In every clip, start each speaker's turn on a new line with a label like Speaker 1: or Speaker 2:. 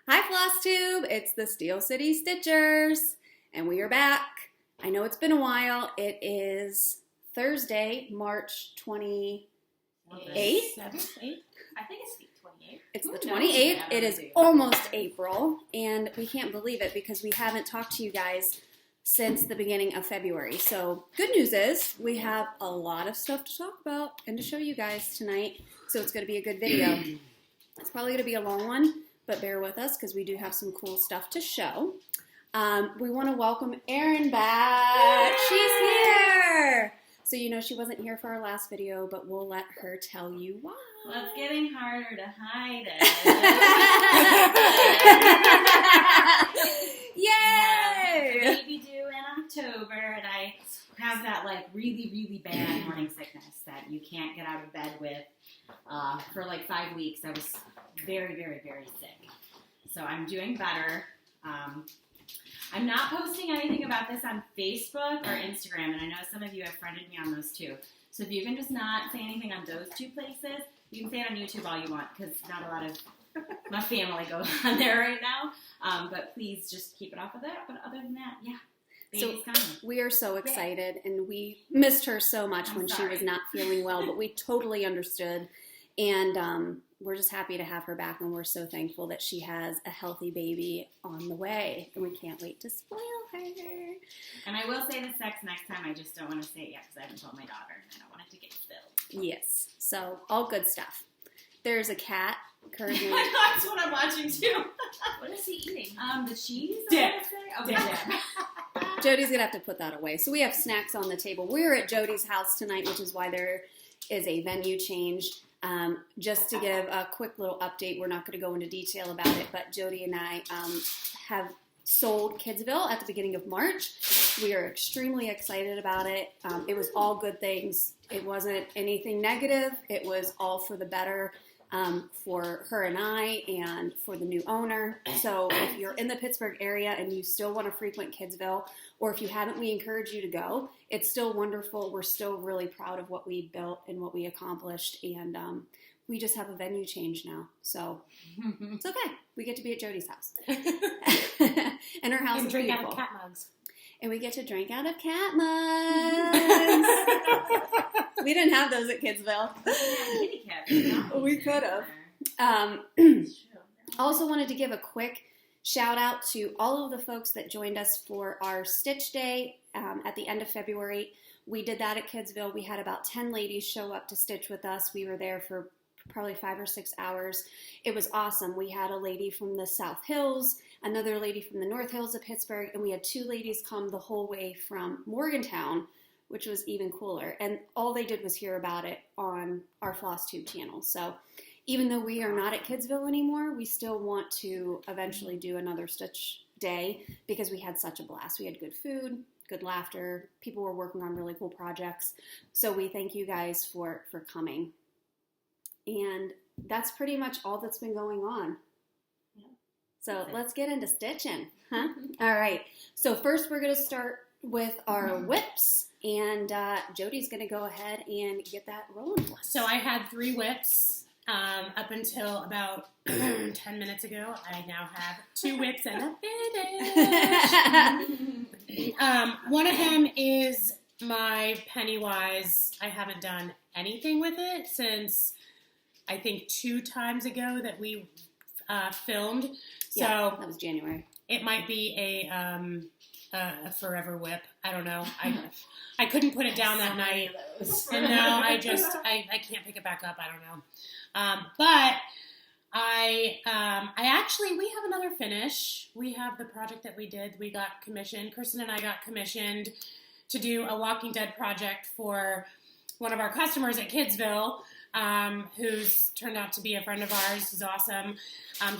Speaker 1: Hi Flosstube, it's the Steel City Stitchers, and we are back. I know it's been a while. It is Thursday, March 28th.
Speaker 2: 7th, 8th? I think it's the 28th.
Speaker 1: It's the 28th. It is almost April, and we can't believe it because we haven't talked to you guys since the beginning of February. So good news is we have a lot of stuff to talk about and to show you guys tonight, so it's going to be a good video. It's probably going to be a long one, but bear with us because we do have some cool stuff to show. We want to welcome Erin back. She's here. So you know she wasn't here for our last video, but we'll let her tell you why.
Speaker 2: Well, it's getting harder to hide it.
Speaker 1: Yay!
Speaker 2: I have a baby due in October, and I have that like really, really bad morning sickness that you can't get out of bed with. For like 5 weeks, I was very, very, very sick. So I'm doing better. I'm not posting anything about this on Facebook or Instagram, and I know some of you have friended me on those too. So if you can just not say anything on those two places, you can say it on YouTube all you want, because not a lot of my family goes on there right now. But please just keep it off of that. But other than that, yeah.
Speaker 1: So we are so excited, and we missed her so much when she was not feeling well, but we totally understood, and we're just happy to have her back, and we're so thankful that she has a healthy baby on the way, and we can't wait to spoil her.
Speaker 2: And I will say the sex next time. I just don't want to say it yet because I haven't told my daughter. I don't want it to get spilled.
Speaker 1: Yes, so all good stuff. There's a cat currently.
Speaker 2: That's what I'm watching too.
Speaker 3: What is he eating?
Speaker 2: The cheese.
Speaker 3: Dip.
Speaker 2: Okay, dip.
Speaker 1: Jody's going to have to put that away. So we have snacks on the table. We're at Jody's house tonight, which is why there is a venue change. Just to give a quick little update, we're not going to go into detail about it, but Jodi and I have sold Kidsville at the beginning of March. We are extremely excited about it. It was all good things. It wasn't anything negative. It was all for the better. For her and I and for the new owner. So if you're in the Pittsburgh area and you still want to frequent Kidsville, or if you haven't, we encourage you to go. It's still wonderful. We're still really proud of what we built and what we accomplished, and we just have a venue change now. So it's okay. We get to be at Jody's house. And her house is
Speaker 3: drink
Speaker 1: beautiful.
Speaker 3: out of cat mugs.
Speaker 1: And we get to drink out of cat mugs. We didn't have those at Kidsville. We could have. Also wanted to give a quick shout out to all of the folks that joined us for our Stitch Day at the end of February. We did that at Kidsville. We had about 10 ladies show up to stitch with us. We were there for probably 5 or 6 hours. It was awesome. We had a lady from the South Hills, another lady from the North Hills of Pittsburgh, and we had 2 ladies come the whole way from Morgantown, which was even cooler. And all they did was hear about it on our Flosstube channel. So even though we are not at Kidsville anymore, we still want to eventually do another Stitch Day because we had such a blast. We had good food, good laughter. People were working on really cool projects. So we thank you guys for coming. And that's pretty much all that's been going on. So let's get into stitching, huh? All right. So first we're going to start with our whips, and Jodi's going to go ahead and get that rolling for us.
Speaker 3: So I had 3 whips up until about 10 minutes ago. I now have 2 whips and a finish. One of them is my Pennywise. I haven't done anything with it since I think 2 times ago that we filmed. So
Speaker 1: yeah, that was January.
Speaker 3: It might be a forever whip. I don't know. I couldn't put it down that night. And now I can't pick it back up. I don't know. But I actually, we have another finish. We have the project that we did. We got commissioned. Kristen and I got commissioned to do a Walking Dead project for one of our customers at Kidsville, who's turned out to be a friend of ours. He's awesome.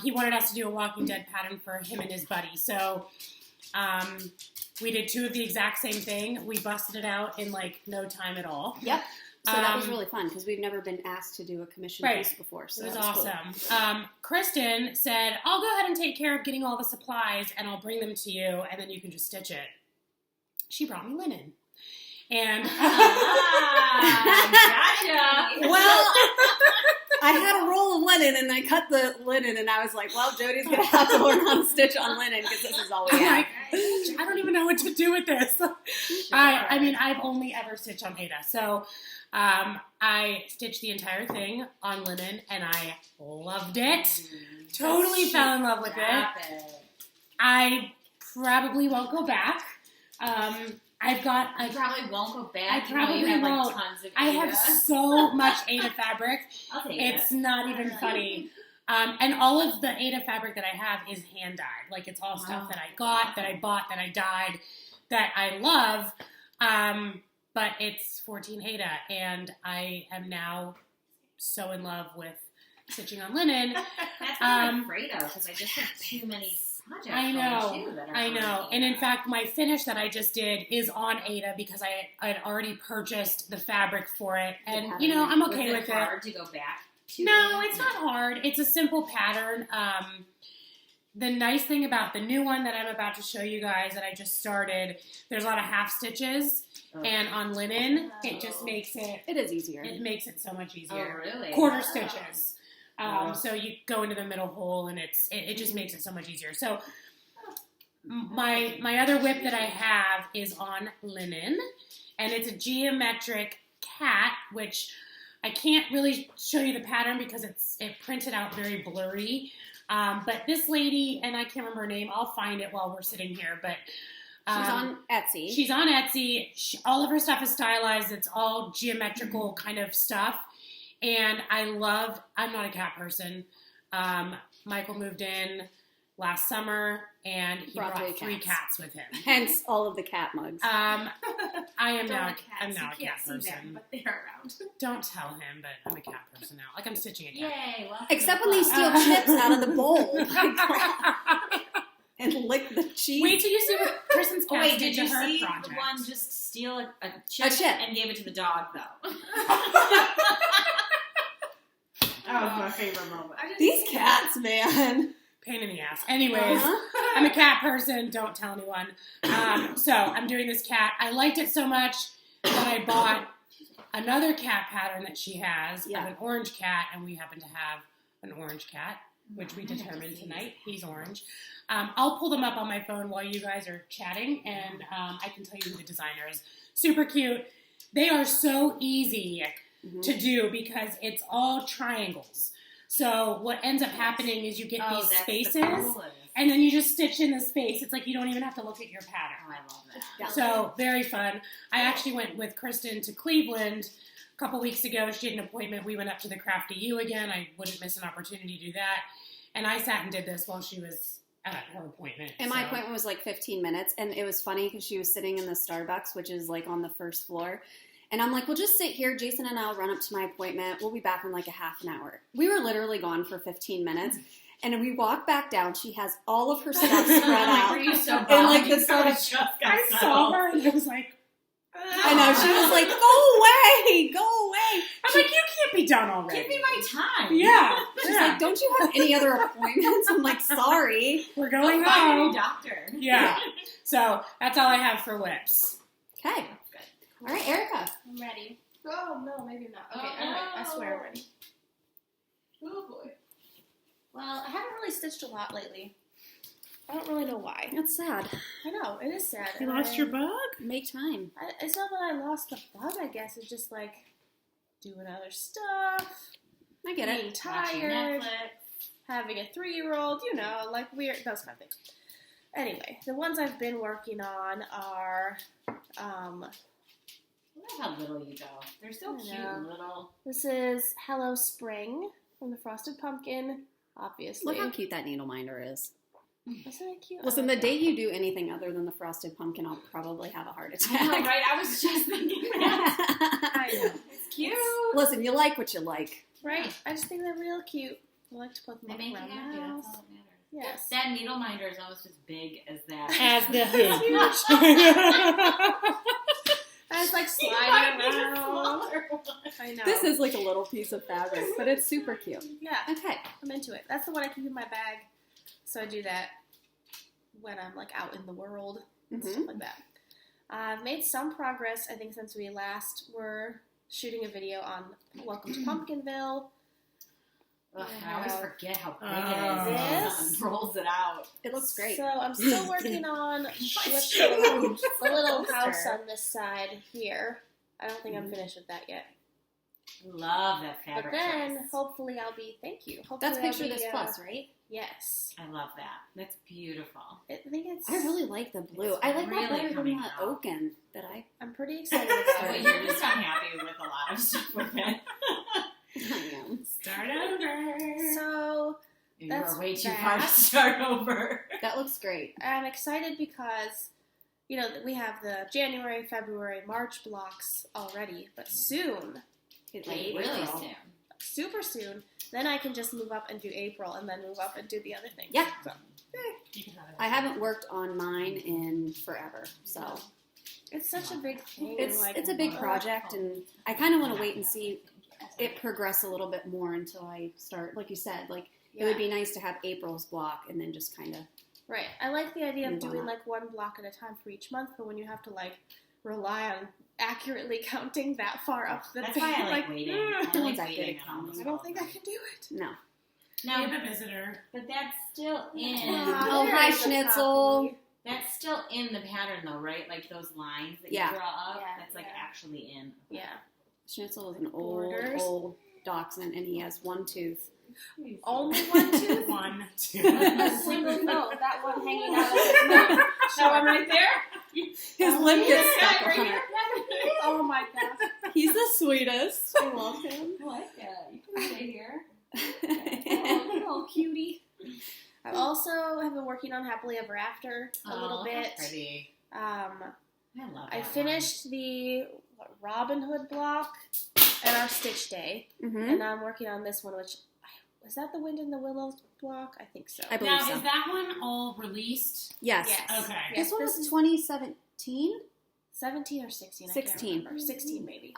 Speaker 3: He wanted us to do a Walking Dead pattern for him and his buddy. So we did 2 of the exact same thing. We busted it out in like no time at all.
Speaker 1: Yep. So that was really fun because we've never been asked to do a commission piece before. So
Speaker 3: it was
Speaker 1: that was
Speaker 3: awesome.
Speaker 1: Cool.
Speaker 3: Kristen said, I'll go ahead and take care of getting all the supplies and I'll bring them to you and then you can just stitch it. She brought me linen. And
Speaker 2: gotcha.
Speaker 1: well, I had a roll of linen, and I cut the linen, and I was like, well, Jodi's going to have to learn how to stitch on linen because this is all we have.
Speaker 3: I don't even know what to do with this. I mean, I've only ever stitched on Ada. So I stitched the entire thing on linen, and I loved it. Totally fell in love with it. I probably won't go back. I
Speaker 2: probably won't go back.
Speaker 3: I probably
Speaker 2: have,
Speaker 3: won't.
Speaker 2: Like, tons of
Speaker 3: I have so much Ada fabric.
Speaker 2: I'll take
Speaker 3: it's
Speaker 2: it.
Speaker 3: not even funny. And all of the Ada fabric that I have is hand dyed. Like, it's all stuff that I got, that I bought, that I dyed, that I love. But it's 14 Ada, and I am now so in love with stitching on linen.
Speaker 2: That's what I'm afraid of, because I just have too many projects.
Speaker 3: I know. And in fact, my finish that I just did is on Ada because I had already purchased the fabric for it. And, you know, I'm okay with it.
Speaker 2: Was it hard to go back to?
Speaker 3: No, it's not hard. It's a simple pattern. The nice thing about the new one that I'm about to show you guys that I just started, there's a lot of half stitches. And on linen, it just makes it...
Speaker 1: It is easier.
Speaker 3: It makes it so much easier.
Speaker 2: Oh, really?
Speaker 3: Quarter stitches. So you go into the middle hole, and it just makes it so much easier. So my other whip that I have is on linen, and it's a geometric cat, which I can't really show you the pattern because it printed out very blurry. But this lady, and I can't remember her name, I'll find it while we're sitting here, but...
Speaker 1: she's on Etsy.
Speaker 3: She's on Etsy. All of her stuff is stylized. It's all geometrical kind of stuff. And I'm not a cat person. Michael moved in last summer, and he brought 3 cats with him.
Speaker 1: Hence all of the cat mugs.
Speaker 3: I'm now a cat person.
Speaker 4: Them, but they're around.
Speaker 3: Don't tell him, but I'm a cat person now. Like, I'm stitching a cat.
Speaker 2: Yay!
Speaker 1: Except when they steal chips out of the bowl. And lick the cheese.
Speaker 3: Wait till you see what Kristen's cat
Speaker 2: Wait,
Speaker 3: did
Speaker 2: did you
Speaker 3: to her
Speaker 2: see
Speaker 3: project.
Speaker 2: the one just steal a chip and gave it to the dog, though? That was my favorite moment.
Speaker 1: These cats, man.
Speaker 3: Pain in the ass. Anyways, I'm a cat person. Don't tell anyone. So I'm doing this cat. I liked it so much that I bought another cat pattern that she has of an orange cat, and we happen to have an orange cat, which we determined tonight. He's orange. I'll pull them up on my phone while you guys are chatting, and I can tell you who the designer is. Super cute. They are so easy to do because it's all triangles. So what ends up happening is you get these spaces, and then you just stitch in the space. It's like you don't even have to look at your pattern.
Speaker 2: Oh, I love that.
Speaker 3: So very fun. I actually went with Kristen to Cleveland a couple weeks ago. She had an appointment. We went up to the Crafty U again. I wouldn't miss an opportunity to do that. And I sat and did this while she was at her appointment.
Speaker 1: And my appointment was like 15 minutes. And it was funny because she was sitting in the Starbucks, which is like on the first floor. And I'm like, well, just sit here. Jason and I will run up to my appointment. We'll be back in like a half an hour. We were literally gone for 15 minutes. And we walk back down. She has all of her stuff spread out.
Speaker 2: Were you so
Speaker 1: and like the
Speaker 3: I saw her and it was like,
Speaker 1: I know. She was like, go away.
Speaker 3: I'm like, you can't be done already.
Speaker 2: Give me my time.
Speaker 3: Yeah.
Speaker 1: She's like, don't you have any other appointments? I'm like, sorry.
Speaker 3: We're going
Speaker 2: Go find a
Speaker 3: home.
Speaker 2: new doctor.
Speaker 3: Yeah. So that's all I have for whips.
Speaker 1: Okay. All right, Erika.
Speaker 4: I'm ready. Oh, no, maybe not. Okay, I'm ready. I swear I'm ready. Oh, boy. Well, I haven't really stitched a lot lately. I don't really know why.
Speaker 1: That's sad.
Speaker 4: I know, it is sad.
Speaker 3: You lost your bug?
Speaker 1: Make time.
Speaker 4: It's not that I lost the bug, I guess. It's just like doing other stuff.
Speaker 1: I get
Speaker 4: Being
Speaker 1: it.
Speaker 4: tired. Having a 3-year-old, you know, like weird, those kind of things. Anyway, the ones I've been working on are,
Speaker 2: Look how little you go. They're so cute and little.
Speaker 4: This is Hello Spring from the Frosted Pumpkin, obviously.
Speaker 1: Look how cute that needle minder is.
Speaker 4: Isn't it cute?
Speaker 1: Listen, the day you do anything other than the Frosted Pumpkin, I'll probably have a heart attack.
Speaker 2: I know, right? I was just thinking that.
Speaker 4: I know.
Speaker 2: It's cute.
Speaker 1: Listen, you like what you like.
Speaker 4: Right? I just think they're real cute. I like to put them
Speaker 2: They
Speaker 4: up
Speaker 2: make you
Speaker 4: around
Speaker 2: happy.
Speaker 4: the
Speaker 2: That's
Speaker 4: house.
Speaker 2: all that matters.
Speaker 4: Yes.
Speaker 2: That needle minder is almost as big as that.
Speaker 3: As the hoop.
Speaker 4: I was like sliding around. I know.
Speaker 1: This is like a little piece of fabric, but it's super cute.
Speaker 4: Yeah,
Speaker 1: Okay.
Speaker 4: I'm into it. That's the one I keep in my bag. So I do that when I'm like out in the world and stuff like that. I've made some progress, I think, since we last were shooting a video on Welcome to Pumpkinville.
Speaker 2: Ugh, I always forget how big it is.
Speaker 4: This
Speaker 2: Rolls it out.
Speaker 1: It looks great.
Speaker 4: So I'm still working on the little house on this side here. I don't think I'm finished with that yet.
Speaker 2: Love that fabric.
Speaker 4: But then,
Speaker 2: choice.
Speaker 4: hopefully, I'll be. Thank you. Hopefully
Speaker 1: That's Picture
Speaker 4: I'll be,
Speaker 1: This Plus, right?
Speaker 4: Yes.
Speaker 2: I love that. That's beautiful.
Speaker 4: I think it's.
Speaker 1: I really like the blue.
Speaker 2: It's
Speaker 1: I like that
Speaker 2: really
Speaker 1: better than
Speaker 2: coming
Speaker 1: that
Speaker 2: out.
Speaker 1: oaken that I.
Speaker 4: I'm pretty excited
Speaker 2: So
Speaker 4: about it.
Speaker 2: you're just unhappy with a lot of stuff with it.
Speaker 3: Start over.
Speaker 4: So
Speaker 2: You
Speaker 4: That's
Speaker 2: are way too
Speaker 4: bad.
Speaker 2: far to start over.
Speaker 1: That looks great.
Speaker 4: I'm excited because, we have the January, February, March blocks already, but soon,
Speaker 1: It's
Speaker 2: Like,
Speaker 1: April.
Speaker 2: really soon.
Speaker 4: super soon, then I can just move up and do April and then move up and do the other thing.
Speaker 1: Yeah.
Speaker 4: So,
Speaker 3: You can have it.
Speaker 1: I haven't worked on mine in forever, so
Speaker 4: it's such a big thing.
Speaker 1: it's a big project, and I kind of want to wait and see it progress a little bit more until I start. Like you said, it would be nice to have April's block and then just kind of.
Speaker 4: Right. I like the idea of
Speaker 1: Move on
Speaker 4: doing
Speaker 1: up.
Speaker 4: one block at a time for each month, but when you have to rely on accurately counting that far up the
Speaker 2: That's
Speaker 4: thing,
Speaker 2: why I like waiting. I
Speaker 1: No
Speaker 2: like
Speaker 1: one's that
Speaker 2: waiting
Speaker 1: good
Speaker 2: on almost
Speaker 4: I
Speaker 2: all
Speaker 4: don't
Speaker 2: of
Speaker 4: think I
Speaker 2: them.
Speaker 4: can do it.
Speaker 1: No.
Speaker 3: We
Speaker 2: Now,
Speaker 3: have a visitor.
Speaker 2: but that's still in.
Speaker 1: Oh,
Speaker 4: There
Speaker 1: hi,
Speaker 4: is a
Speaker 1: Schnitzel.
Speaker 4: copy.
Speaker 2: That's still in the pattern, though, right? Like those lines that
Speaker 1: Yeah.
Speaker 2: you draw up.
Speaker 4: Yeah,
Speaker 2: That's
Speaker 4: yeah.
Speaker 2: actually in.
Speaker 4: Yeah.
Speaker 1: Schnitzel is an
Speaker 4: Borders.
Speaker 1: old dachshund, and he has one tooth.
Speaker 4: Only one tooth?
Speaker 3: 1, 2.
Speaker 4: A single note. That one hanging out of his mouth.
Speaker 2: That one right there?
Speaker 1: His lip gets stuck
Speaker 2: right
Speaker 1: on
Speaker 2: here.
Speaker 1: it.
Speaker 4: Oh my gosh.
Speaker 1: He's the sweetest. I love him.
Speaker 2: I like that. You can stay here.
Speaker 4: Oh, cutie. I also have been working on Happily Ever After a little bit.
Speaker 2: Pretty.
Speaker 4: Um,
Speaker 2: I love that.
Speaker 4: I finished the Robin Hood block at our Stitch Day,
Speaker 1: Mhm.
Speaker 4: and now I'm working on this one, which was that the Wind in the Willows block? I think so.
Speaker 1: I believe
Speaker 3: Now,
Speaker 1: so.
Speaker 3: is that one all released?
Speaker 1: Yes.
Speaker 4: Yes.
Speaker 3: Okay.
Speaker 4: Yes,
Speaker 1: This one
Speaker 4: this
Speaker 1: was
Speaker 4: is
Speaker 1: 2017.
Speaker 4: 17 or 16. I
Speaker 1: 16.
Speaker 4: can't remember. 16 maybe.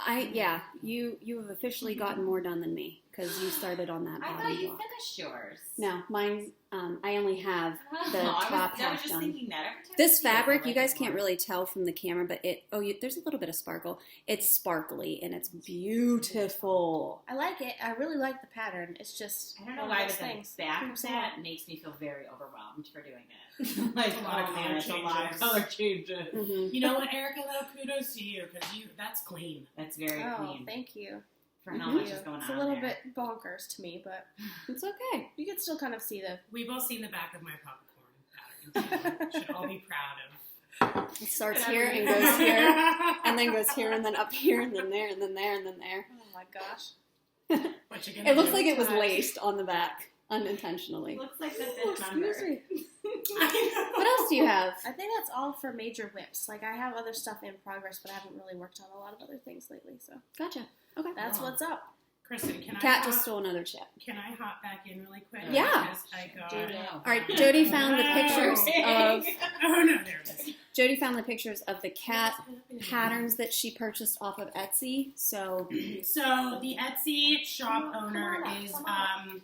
Speaker 1: You have officially gotten more done than me because you started on that
Speaker 2: I
Speaker 1: bottom
Speaker 2: thought you
Speaker 1: block.
Speaker 2: finished yours.
Speaker 1: No, mine. I only have the
Speaker 2: I
Speaker 1: top
Speaker 2: was
Speaker 1: half
Speaker 2: just
Speaker 1: done.
Speaker 2: thinking that every time
Speaker 1: This
Speaker 2: I see it, I
Speaker 1: fabric,
Speaker 2: like
Speaker 1: you guys
Speaker 2: it
Speaker 1: can't
Speaker 2: more.
Speaker 1: really tell from the camera, but there's a little bit of sparkle. It's sparkly and it's beautiful.
Speaker 4: I like it. I really like the pattern. It's just
Speaker 2: I don't know
Speaker 4: one
Speaker 2: why,
Speaker 4: of those
Speaker 2: but the
Speaker 4: things.
Speaker 2: back
Speaker 4: People
Speaker 2: of
Speaker 4: say
Speaker 2: that makes me feel very overwhelmed for doing it. Like,
Speaker 3: A lot of color
Speaker 2: it's a lot of
Speaker 3: changes.
Speaker 2: color changes.
Speaker 1: Mm-hmm.
Speaker 3: You know what, Erika, though? Kudos to you, because that's clean.
Speaker 2: That's very
Speaker 4: Oh,
Speaker 2: clean
Speaker 4: thank you.
Speaker 2: for how
Speaker 1: Mhm.
Speaker 2: much is going
Speaker 4: It's
Speaker 2: on
Speaker 4: a little
Speaker 2: there.
Speaker 4: bit bonkers to me, but
Speaker 1: It's okay.
Speaker 4: you can still kind of see the.
Speaker 3: We've all seen the back of my popcorn pattern. Should all be proud of.
Speaker 1: It starts
Speaker 2: Whatever
Speaker 1: here
Speaker 2: you
Speaker 1: and
Speaker 2: say.
Speaker 1: goes here, and then goes here, and then up here, and then there, and then there, and then there.
Speaker 4: Oh my gosh.
Speaker 3: What you gonna
Speaker 1: It looks
Speaker 3: do?
Speaker 1: like it was
Speaker 4: Gosh.
Speaker 1: laced on the back unintentionally.
Speaker 2: Looks like the
Speaker 4: Oh,
Speaker 2: fifth number.
Speaker 4: excuse me.
Speaker 1: What else do you have?
Speaker 4: I think that's all for major whips. I have other stuff in progress, but I haven't really worked on a lot of other things lately. So
Speaker 1: Gotcha. Okay.
Speaker 4: that's
Speaker 2: Oh.
Speaker 4: what's up.
Speaker 3: Kristen, can
Speaker 1: Cat
Speaker 3: I
Speaker 1: just stole another chip.
Speaker 3: can I hop back in really quick?
Speaker 1: Yeah.
Speaker 3: Because I got.
Speaker 4: Do it.
Speaker 1: All right, Jodi found the pictures of
Speaker 3: Oh no, there it is.
Speaker 1: Jodi found the pictures of the cat patterns that she purchased off of Etsy. So
Speaker 3: So the Etsy shop owner is
Speaker 4: come on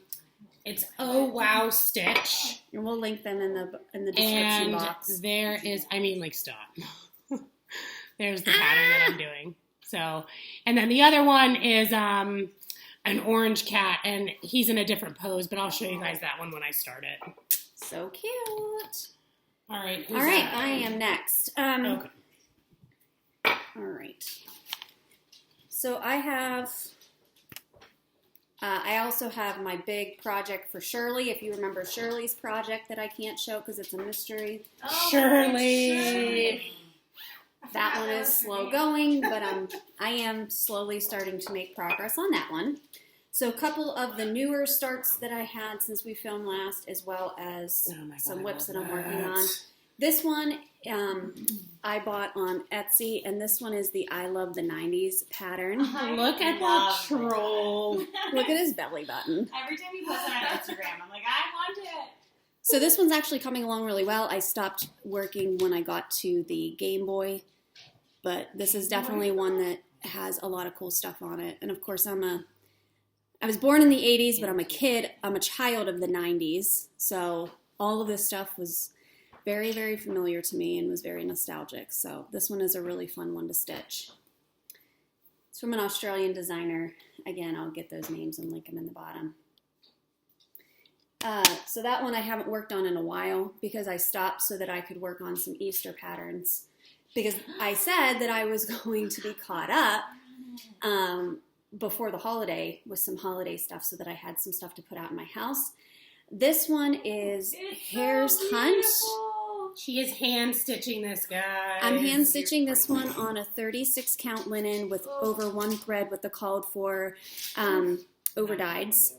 Speaker 3: it's OhWowStitch.
Speaker 1: and we'll link them in the description
Speaker 3: And
Speaker 1: box.
Speaker 3: there is, stop. There's the pattern that I'm doing. So, and then the other one is an orange cat, and he's in a different pose, but I'll show you guys that one when I start it.
Speaker 1: So cute.
Speaker 3: All right.
Speaker 1: All right, I am next.
Speaker 3: Okay.
Speaker 1: All right. So I have. I also have my big project for Shirley. If you remember Shirley's project that I can't show because it's a mystery.
Speaker 2: Oh,
Speaker 3: Shirley.
Speaker 1: That one is slow going, but I am slowly starting to make progress on that one. So a couple of the newer starts that I had since we filmed last, as well as
Speaker 3: Oh my God,
Speaker 1: some
Speaker 3: I
Speaker 1: whips that
Speaker 3: love
Speaker 1: I'm working
Speaker 3: that.
Speaker 1: on. This one I bought on Etsy, and this one is the I Love the 90s pattern.
Speaker 3: Look at
Speaker 2: love
Speaker 3: that troll.
Speaker 1: Look at his belly button.
Speaker 2: Every time you post it on Instagram, I'm like, I want it.
Speaker 1: So this one's actually coming along really well. I stopped working when I got to the Game Boy, but this is definitely one that has a lot of cool stuff on it. And of course, I was born in the 80s, but I'm a child of the 90s. So all of this stuff was very, very familiar to me and was very nostalgic. So this one is a really fun one to stitch. It's from an Australian designer. Again, I'll get those names and link them in the bottom. So that one I haven't worked on in a while because I stopped so that I could work on some Easter patterns. Because I said that I was going to be caught up before the holiday with some holiday stuff so that I had some stuff to put out in my house. This one is Hare's Hunt.
Speaker 3: She is hand stitching this, guys.
Speaker 1: I'm hand stitching this one on a 36 count linen with over one thread with the called for overdyes.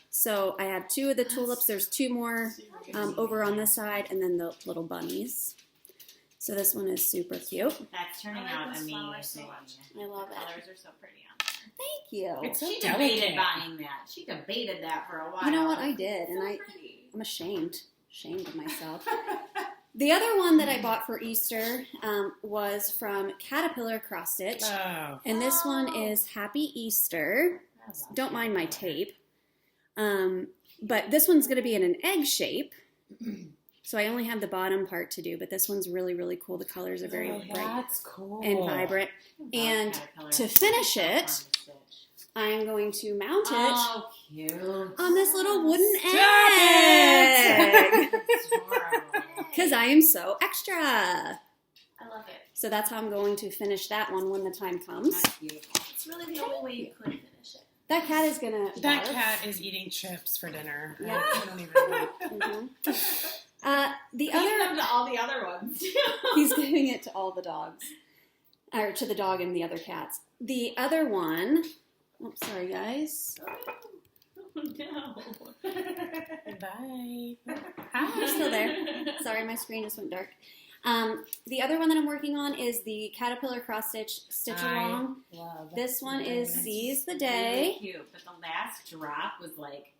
Speaker 1: So I have 2 of the tulips. There's 2 more over on this side, and then the little bunnies. So this one is super cute.
Speaker 2: That's turning out amazing.
Speaker 1: I love it.
Speaker 4: Colors are so pretty on there.
Speaker 1: Thank you.
Speaker 3: It's so
Speaker 2: She
Speaker 3: delicate.
Speaker 2: debated buying that. She debated that for a while.
Speaker 1: You know what? I did, and I'm ashamed of myself. The other one that I bought for Easter was from Caterpillar Cross Stitch, and this one is Happy Easter. Don't mind my tape. But this one's going to be in an egg shape. So I only have the bottom part to do, but this one's really, really cool. The colors are very bright
Speaker 3: That's cool.
Speaker 1: and vibrant. And to finish it, I'm going to mount it
Speaker 2: cute.
Speaker 1: on this little wooden
Speaker 3: Stop
Speaker 1: egg.
Speaker 2: Adorable.
Speaker 1: Because I am so extra.
Speaker 4: I love it.
Speaker 1: So that's how I'm going to finish that one when the time comes.
Speaker 2: That's beautiful.
Speaker 4: It's really the only way you could finish it.
Speaker 1: That cat is going to
Speaker 3: That cat is eating chips for dinner.
Speaker 1: Yeah.
Speaker 3: I don't even know.
Speaker 1: The
Speaker 4: Give
Speaker 1: other,
Speaker 4: them to all the other ones.
Speaker 1: he's giving it to all the dogs, or to the dog and the other cats. The other one, oops, sorry guys.
Speaker 4: Oh, no.
Speaker 3: Bye.
Speaker 1: You're still there. Sorry, my screen just went dark. The other one that I'm working on is the Caterpillar Cross Stitch Along. This one is Seize the Day.
Speaker 2: Really cute, but the last drop was like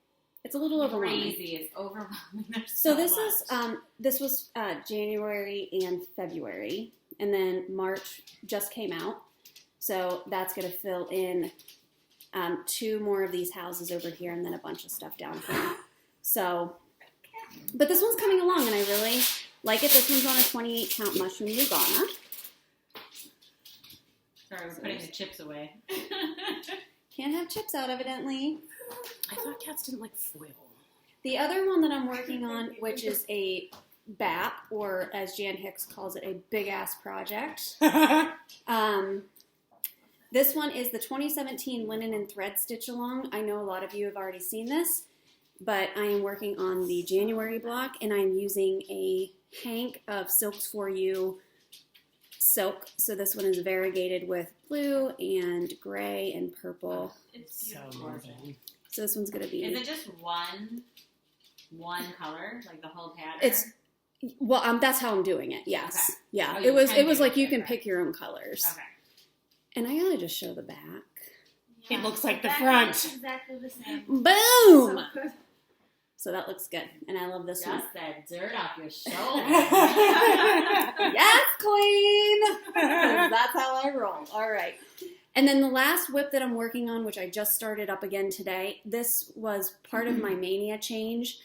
Speaker 1: It's a little overwhelming.
Speaker 2: crazy. It's overwhelming. There's
Speaker 1: So
Speaker 2: so
Speaker 1: this
Speaker 2: much.
Speaker 1: is this was January and February, and then March just came out. So that's going to fill in 2 more of these houses over here, and then a bunch of stuff down here. So, but this one's coming along, and I really like it. This one's on a 28 count mushroom Lugana.
Speaker 2: Sorry, we're putting the chips away.
Speaker 1: Can't have chips out, evidently.
Speaker 3: I thought cats didn't like foil.
Speaker 1: The other one that I'm working on, which is a BAP, or as Jan Hicks calls it, a big-ass project. This one is the 2017 Linen and Thread Stitch Along. I know a lot of you have already seen this, but I am working on the January block, and I'm using a hank of Silks For You silk. So this one is variegated with blue and gray and purple.
Speaker 4: It's
Speaker 3: So
Speaker 4: beautiful.
Speaker 3: amazing.
Speaker 1: So this one's going to be...
Speaker 2: Is it just one color, like the whole pattern?
Speaker 1: It's well, that's how I'm doing it. Yes,
Speaker 2: Okay.
Speaker 1: yeah.
Speaker 2: Oh,
Speaker 1: it
Speaker 2: you
Speaker 1: was
Speaker 2: can do
Speaker 1: like
Speaker 2: it,
Speaker 1: you can
Speaker 2: okay.
Speaker 1: pick your own colors.
Speaker 2: Okay.
Speaker 1: And I gotta just show the back.
Speaker 3: It looks like the
Speaker 4: That
Speaker 3: front.
Speaker 4: looks exactly the same.
Speaker 1: Boom!
Speaker 4: So good.
Speaker 1: So that looks good, and I love this one.
Speaker 2: Dust that dirt off your shoulder.
Speaker 1: Yes, queen. 'Cause that's how I roll. All right. And then the last whip that I'm working on, which I just started up again today, this was part of my Mania change,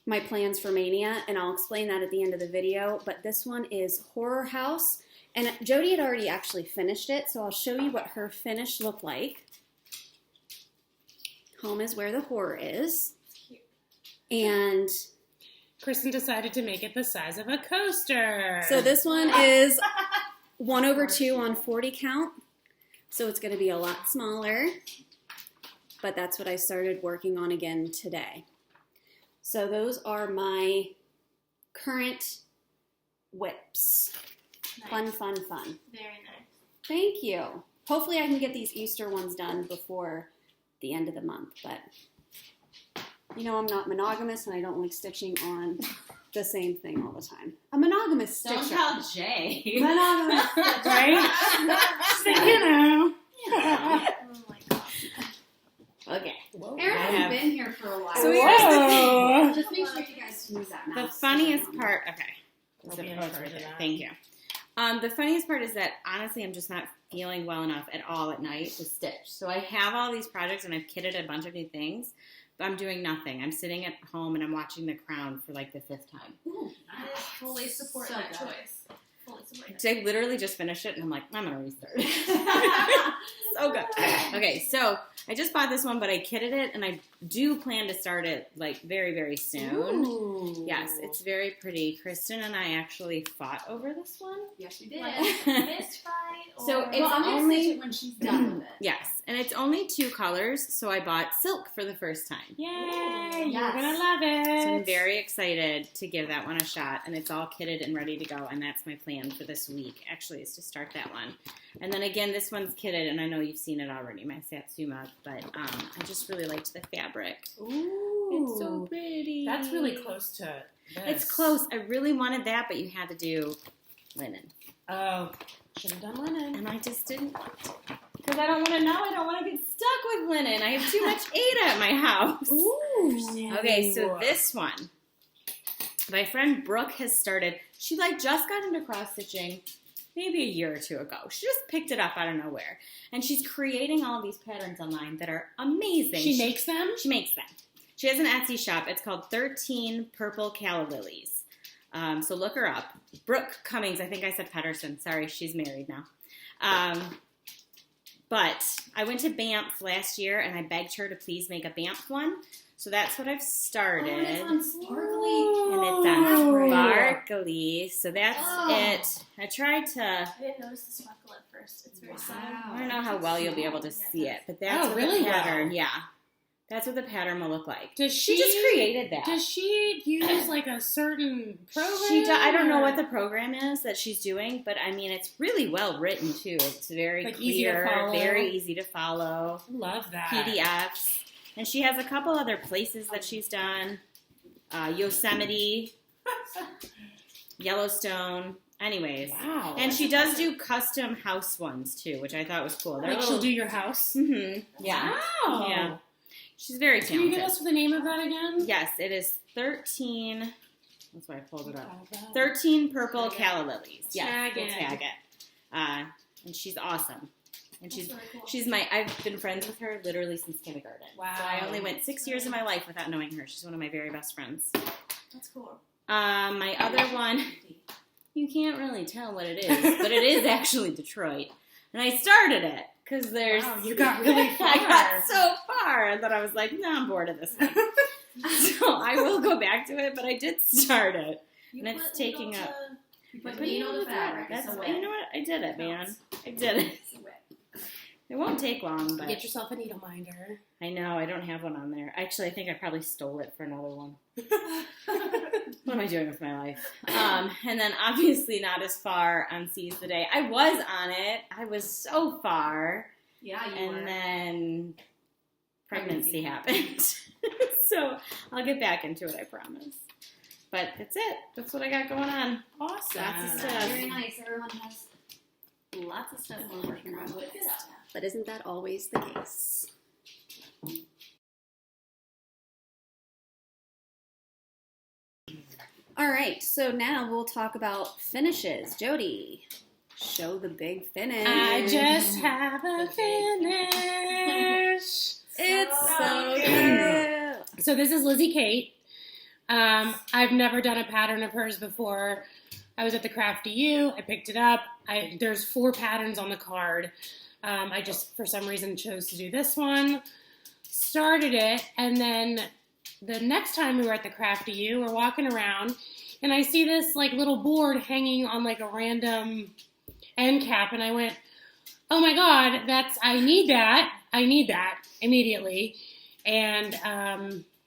Speaker 1: my plans for Mania, and I'll explain that at the end of the video. But this one is Horror House, and Jodi had already actually finished it, so I'll show you what her finish looked like. Home is where the horror is. And
Speaker 3: Kristen decided to make it the size of a coaster.
Speaker 1: so this one is 1/2 on 40 count. So it's going to be a lot smaller. But that's what I started working on again today. So those are my current whips.
Speaker 4: Nice.
Speaker 1: Fun, fun, fun.
Speaker 4: Very nice.
Speaker 1: Thank you. Hopefully I can get these Easter ones done before the end of the month. But, you know, I'm not monogamous and I don't like stitching on the same thing all the time. A monogamous
Speaker 2: Don't
Speaker 1: stitcher.
Speaker 2: tell Jay.
Speaker 1: Monogamous stitcher.
Speaker 3: Right? You know.
Speaker 4: Oh my god.
Speaker 2: Okay.
Speaker 3: Whoa.
Speaker 2: Erin
Speaker 3: I
Speaker 2: hasn't
Speaker 3: have-
Speaker 2: been here for a while.
Speaker 1: So here's the
Speaker 3: Whoa.
Speaker 1: Just make sure you guys smooth that mouse.
Speaker 5: The funniest part, okay.
Speaker 3: I'll
Speaker 5: The
Speaker 3: be in
Speaker 5: post
Speaker 3: charge
Speaker 5: right
Speaker 3: of
Speaker 5: there.
Speaker 3: that.
Speaker 5: Thank you. The funniest part is that honestly, I'm just not feeling well enough at all at night to stitch. So I have all these projects and I've kitted a bunch of new things, but I'm doing nothing. I'm sitting at home and I'm watching The Crown for like the 5th time.
Speaker 2: Ooh,
Speaker 4: I fully support
Speaker 2: So
Speaker 4: that
Speaker 2: good.
Speaker 4: choice. Fully support
Speaker 5: I literally just finished it, and I'm like, I'm going to restart. So good. Okay, so I just bought this one, but I kitted it, and I do plan to start it, like, very, very soon.
Speaker 1: Ooh.
Speaker 5: Yes, it's very pretty. Kristen and I actually fought over this one.
Speaker 4: Yes, we did.
Speaker 2: Like,
Speaker 4: Fist fight. Or...
Speaker 5: So it's
Speaker 2: I'm gonna
Speaker 5: only...
Speaker 2: stitch it when she's done with it.
Speaker 5: Yes, and it's only 2 colors, so I bought silk for the first time.
Speaker 3: Yay!
Speaker 2: Ooh,
Speaker 3: You're
Speaker 2: yes.
Speaker 3: gonna love it.
Speaker 5: So I'm very excited to give that one a shot, and it's all kitted and ready to go, and that's my plan for this week, actually, is to start that one. And then again, this one's kitted, and I know you've seen it already, my Satsuma, but I just really liked the fabric.
Speaker 1: Ooh.
Speaker 5: It's so pretty.
Speaker 3: That's really close to this.
Speaker 5: It's close. I really wanted that, but you had to do linen.
Speaker 3: Oh, should have done linen.
Speaker 5: And I just didn't want to. Because I don't want to know. I don't want to get stuck with linen. I have too much Ada at my house.
Speaker 1: Ooh.
Speaker 5: Okay, so this one. My friend Brooke has started. She just got into cross-stitching maybe a year or 2 ago. She just picked it up out of nowhere. And she's creating all these patterns online that are amazing.
Speaker 3: She makes them?
Speaker 5: She makes them. She has an Etsy shop. It's called 13 Purple Calla Lilies. So look her up. Brooke Cummings. I think I said Pedersen. Sorry, she's married now. But I went to Banff last year, and I begged her to please make a Banff one. So that's what I've started.
Speaker 2: Oh, it's on sparkly.
Speaker 5: And it's on sparkly. So that's it. I tried to...
Speaker 4: I didn't notice the sparkle at first. It's very subtle.
Speaker 5: I don't know how well you'll be able to see it, but that's what
Speaker 3: really
Speaker 5: the pattern...
Speaker 3: well.
Speaker 5: Yeah. That's what the pattern will look like.
Speaker 3: Does
Speaker 5: She just created that.
Speaker 3: Does she use like a certain program?
Speaker 5: I don't know
Speaker 3: or-
Speaker 5: what the program is that she's doing, but I mean, it's really well written too. It's very
Speaker 3: Like easy to
Speaker 5: clear,
Speaker 3: follow.
Speaker 5: very easy to follow.
Speaker 3: Love that.
Speaker 5: PDFs. And she has a couple other places that she's done. Yosemite, Yellowstone. Anyways.
Speaker 3: Wow.
Speaker 5: And she does do custom house ones too, which I thought was cool. They're
Speaker 3: Like
Speaker 5: little...
Speaker 3: she'll do your house?
Speaker 5: Mm-hmm. Yeah.
Speaker 3: Wow.
Speaker 5: Yeah. She's very
Speaker 3: Can you
Speaker 5: talented.
Speaker 3: give us the name of that again?
Speaker 5: Yes, it is 13. That's why I pulled it up. 13 Purple Calla Lilies. Yeah,
Speaker 3: Tag
Speaker 5: we'll
Speaker 3: it.
Speaker 5: tag it. And she's awesome. And
Speaker 4: That's really cool.
Speaker 5: I've been friends with her literally since kindergarten.
Speaker 3: Wow.
Speaker 5: So I only went 6 years of my life without knowing her. She's one of my very best friends.
Speaker 4: That's cool.
Speaker 5: My other one, you can't really tell what it is, but it is actually Detroit. And I started it because there's...
Speaker 3: Wow, you got really far.
Speaker 5: I got so far that I was like, no, I'm bored of this one. So I will go back to it, but I did start it. And it's taking up...
Speaker 2: But you know the fabric.
Speaker 5: That's,
Speaker 2: It's a
Speaker 5: you know what? I did it, man. I did it. It won't take long, but...
Speaker 3: Get yourself a needle minder.
Speaker 5: I know, I don't have one on there. Actually, I think I probably stole it for another one. What am I doing with my life? And then obviously not as far on Seize the Day. I was on it. I was so far.
Speaker 2: Yeah, you were.
Speaker 5: And then pregnancy happened. So I'll get back into it, I promise. But that's it. That's what I got going on.
Speaker 3: Awesome.
Speaker 5: Lots of stuff.
Speaker 2: Very nice. Everyone has lots of stuff we're working on with.
Speaker 1: But isn't that always the case? All right, so now we'll talk about finishes. Jodi, show the big finish.
Speaker 3: I just have a finish.
Speaker 1: It's so cute.
Speaker 3: So this is Lizzie Kate. I've never done a pattern of hers before. I was at the Crafty U. I picked it up. There's 4 patterns on the card. I just, for some reason, chose to do this one. Started it, and then the next time we were at the Crafty U, we're walking around, and I see this like little board hanging on like a random end cap, and I went, "Oh my God, I need that immediately." And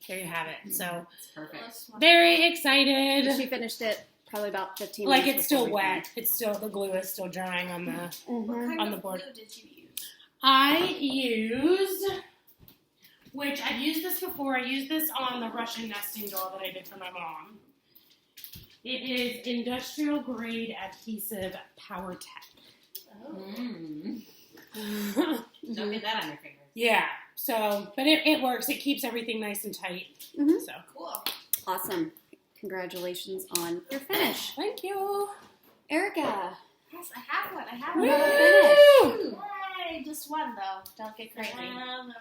Speaker 3: there you have it. So
Speaker 2: Perfect.
Speaker 3: very excited.
Speaker 1: She finished it probably about 15
Speaker 3: Like
Speaker 1: minutes
Speaker 3: it's still
Speaker 1: before we
Speaker 3: wet. It's still, the glue is still drying on the
Speaker 1: Mhm.
Speaker 3: on the board.
Speaker 4: What did you use?
Speaker 3: I used, which I've used this before. I used this on the Russian nesting doll that I did for my mom. It is industrial grade adhesive Power Tech.
Speaker 2: Don't get that on your fingers.
Speaker 3: Yeah. So, but it works. It keeps everything nice and tight.
Speaker 1: Mhm.
Speaker 3: So
Speaker 4: Cool.
Speaker 1: Awesome. Congratulations on your finish.
Speaker 3: thank you.
Speaker 1: Erica.
Speaker 4: Yes, I have one. I have
Speaker 1: Woo!
Speaker 4: one.
Speaker 3: Woo!
Speaker 4: Yay, just one though. Don't get crazy.
Speaker 3: Come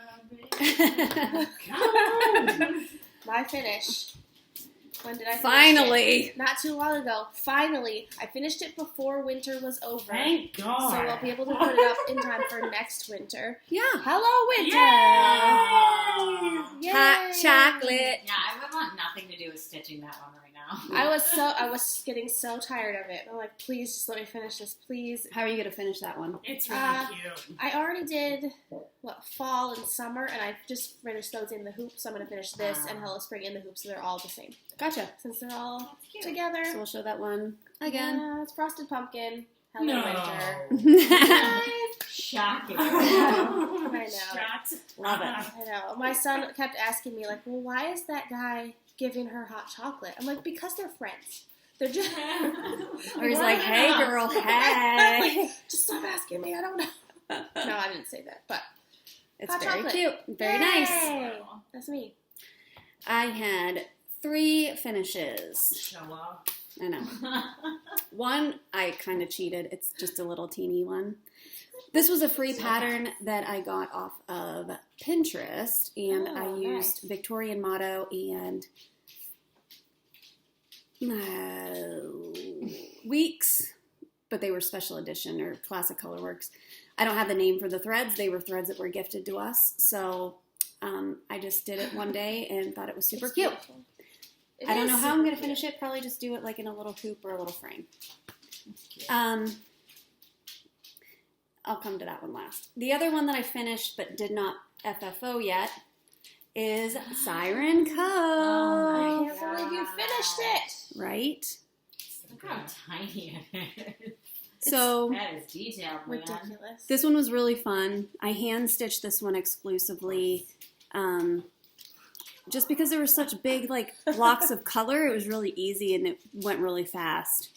Speaker 3: on.
Speaker 4: My finish When did I finish
Speaker 1: Finally.
Speaker 4: it? Not too long ago. Finally. I finished it before winter was over.
Speaker 3: Thank God.
Speaker 4: So I'll be able to put it up in time for next winter.
Speaker 1: Yeah.
Speaker 4: Hello, winter!
Speaker 3: Yay!
Speaker 4: Yay!
Speaker 1: Hot chocolate.
Speaker 2: Yeah, I would want nothing to do with stitching that one right now.
Speaker 4: I was getting so tired of it. I'm like, please just let me finish this, please.
Speaker 1: How are you going to finish that one?
Speaker 3: It's really cute.
Speaker 4: I already did fall and summer, and I just finished those in the hoops. So I'm gonna finish this and Hello Spring in the hoops, so they're all the same.
Speaker 1: Gotcha.
Speaker 4: Since they're all together.
Speaker 1: So we'll show that one again.
Speaker 4: Yeah, it's Frosted Pumpkin. Hello
Speaker 3: No.
Speaker 4: Winter.
Speaker 2: Shocking.
Speaker 4: I know.
Speaker 3: Shot.
Speaker 1: Love it.
Speaker 4: I know. My son kept asking me, like, well, why is that guy giving her hot chocolate? I'm like, because they're friends. They're just.
Speaker 1: Or he's like, hey, girl, hey.
Speaker 4: Just stop asking me. I don't know. No, I didn't say that, but
Speaker 1: It's
Speaker 4: hot
Speaker 1: very
Speaker 4: chocolate.
Speaker 1: cute. Very nice.
Speaker 4: Yay! That's me.
Speaker 1: I had 3 finishes.
Speaker 3: Show off.
Speaker 1: I know. One, I kind of cheated. It's just a little teeny one. This was a free pattern that I got off of Pinterest, and I used Victorian motto and weeks, but they were special edition or classic colorworks. I don't have the name for the threads. They were threads that were gifted to us, so I just did it one day and thought it was super cute. I don't know how I'm going to finish it. Probably just do it like in a little hoop or a little frame. I'll come to that one last. The other one that I finished but did not FFO yet is Siren Cove.
Speaker 4: I can't believe you finished it.
Speaker 1: Right?
Speaker 2: Look how tiny it is.
Speaker 1: So
Speaker 2: That is detailed, man.
Speaker 4: Ridiculous.
Speaker 1: this one was really fun. I hand stitched this one exclusively. Just because there were such big like blocks of color, it was really easy and it went really fast.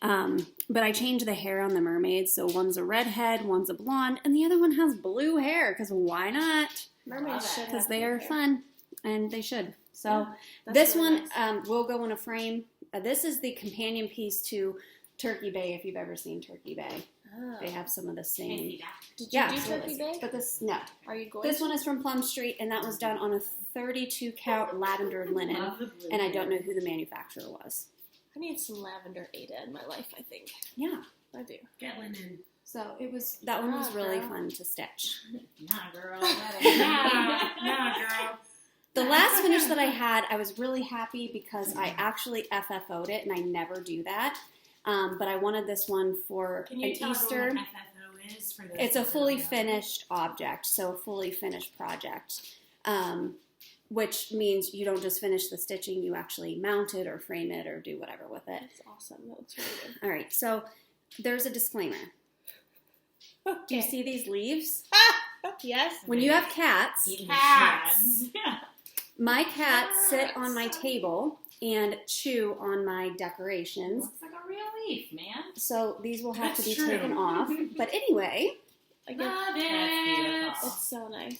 Speaker 1: But I changed the hair on the mermaids, so one's a redhead, one's a blonde, and the other one has blue hair, because why not?
Speaker 4: Mermaids should
Speaker 1: Because
Speaker 4: have
Speaker 1: they are
Speaker 4: hair.
Speaker 1: fun, and they should. So
Speaker 4: Yeah, that's
Speaker 1: this
Speaker 4: really
Speaker 1: one
Speaker 4: nice.
Speaker 1: will go in a frame. This is the companion piece to Turkey Bay, if you've ever seen Turkey Bay.
Speaker 4: Oh.
Speaker 1: They have some of the same.
Speaker 2: Fancy that.
Speaker 4: Did you
Speaker 1: Yeah,
Speaker 4: do
Speaker 1: absolutely.
Speaker 4: Turkey Bay?
Speaker 1: But this, no.
Speaker 4: Are you going
Speaker 1: This
Speaker 4: to?
Speaker 1: one is from Plum Street, and that was done on a 32 count lavender linen,
Speaker 2: Love the blue
Speaker 1: and I don't know
Speaker 2: hair.
Speaker 1: who the manufacturer was.
Speaker 4: I need some lavender Ada in my life, I think.
Speaker 1: Yeah.
Speaker 4: I do.
Speaker 3: Get linen.
Speaker 1: So that one was
Speaker 4: Ah,
Speaker 1: really
Speaker 4: girl.
Speaker 1: fun to stitch.
Speaker 2: Nah, girl. That ain't
Speaker 3: Nah, girl.
Speaker 1: The last finish that I had, I was really happy because I actually FFO'd it, and I never do that. But I wanted this one for
Speaker 3: Can you
Speaker 1: an
Speaker 3: tell
Speaker 1: Easter.
Speaker 3: everyone what FFO is? For those
Speaker 1: It's a
Speaker 3: that
Speaker 1: fully
Speaker 3: don't know?
Speaker 1: finished object, so a fully finished project, which means you don't just finish the stitching, you actually mount it or frame it or do whatever with it.
Speaker 4: That's awesome. That looks really good.
Speaker 1: All right, so there's a disclaimer. Do you see these leaves?
Speaker 4: Yes.
Speaker 1: When you have cats,
Speaker 2: Eating
Speaker 4: Cats.
Speaker 2: shreds. Yeah.
Speaker 1: my cats sit on my table and chew on my decorations.
Speaker 2: Looks like a real leaf, man.
Speaker 1: So these will have to be
Speaker 3: That's true.
Speaker 1: taken off. But anyway,
Speaker 4: Again,
Speaker 2: Love
Speaker 3: That's
Speaker 2: it.
Speaker 3: beautiful.
Speaker 4: it's so nice.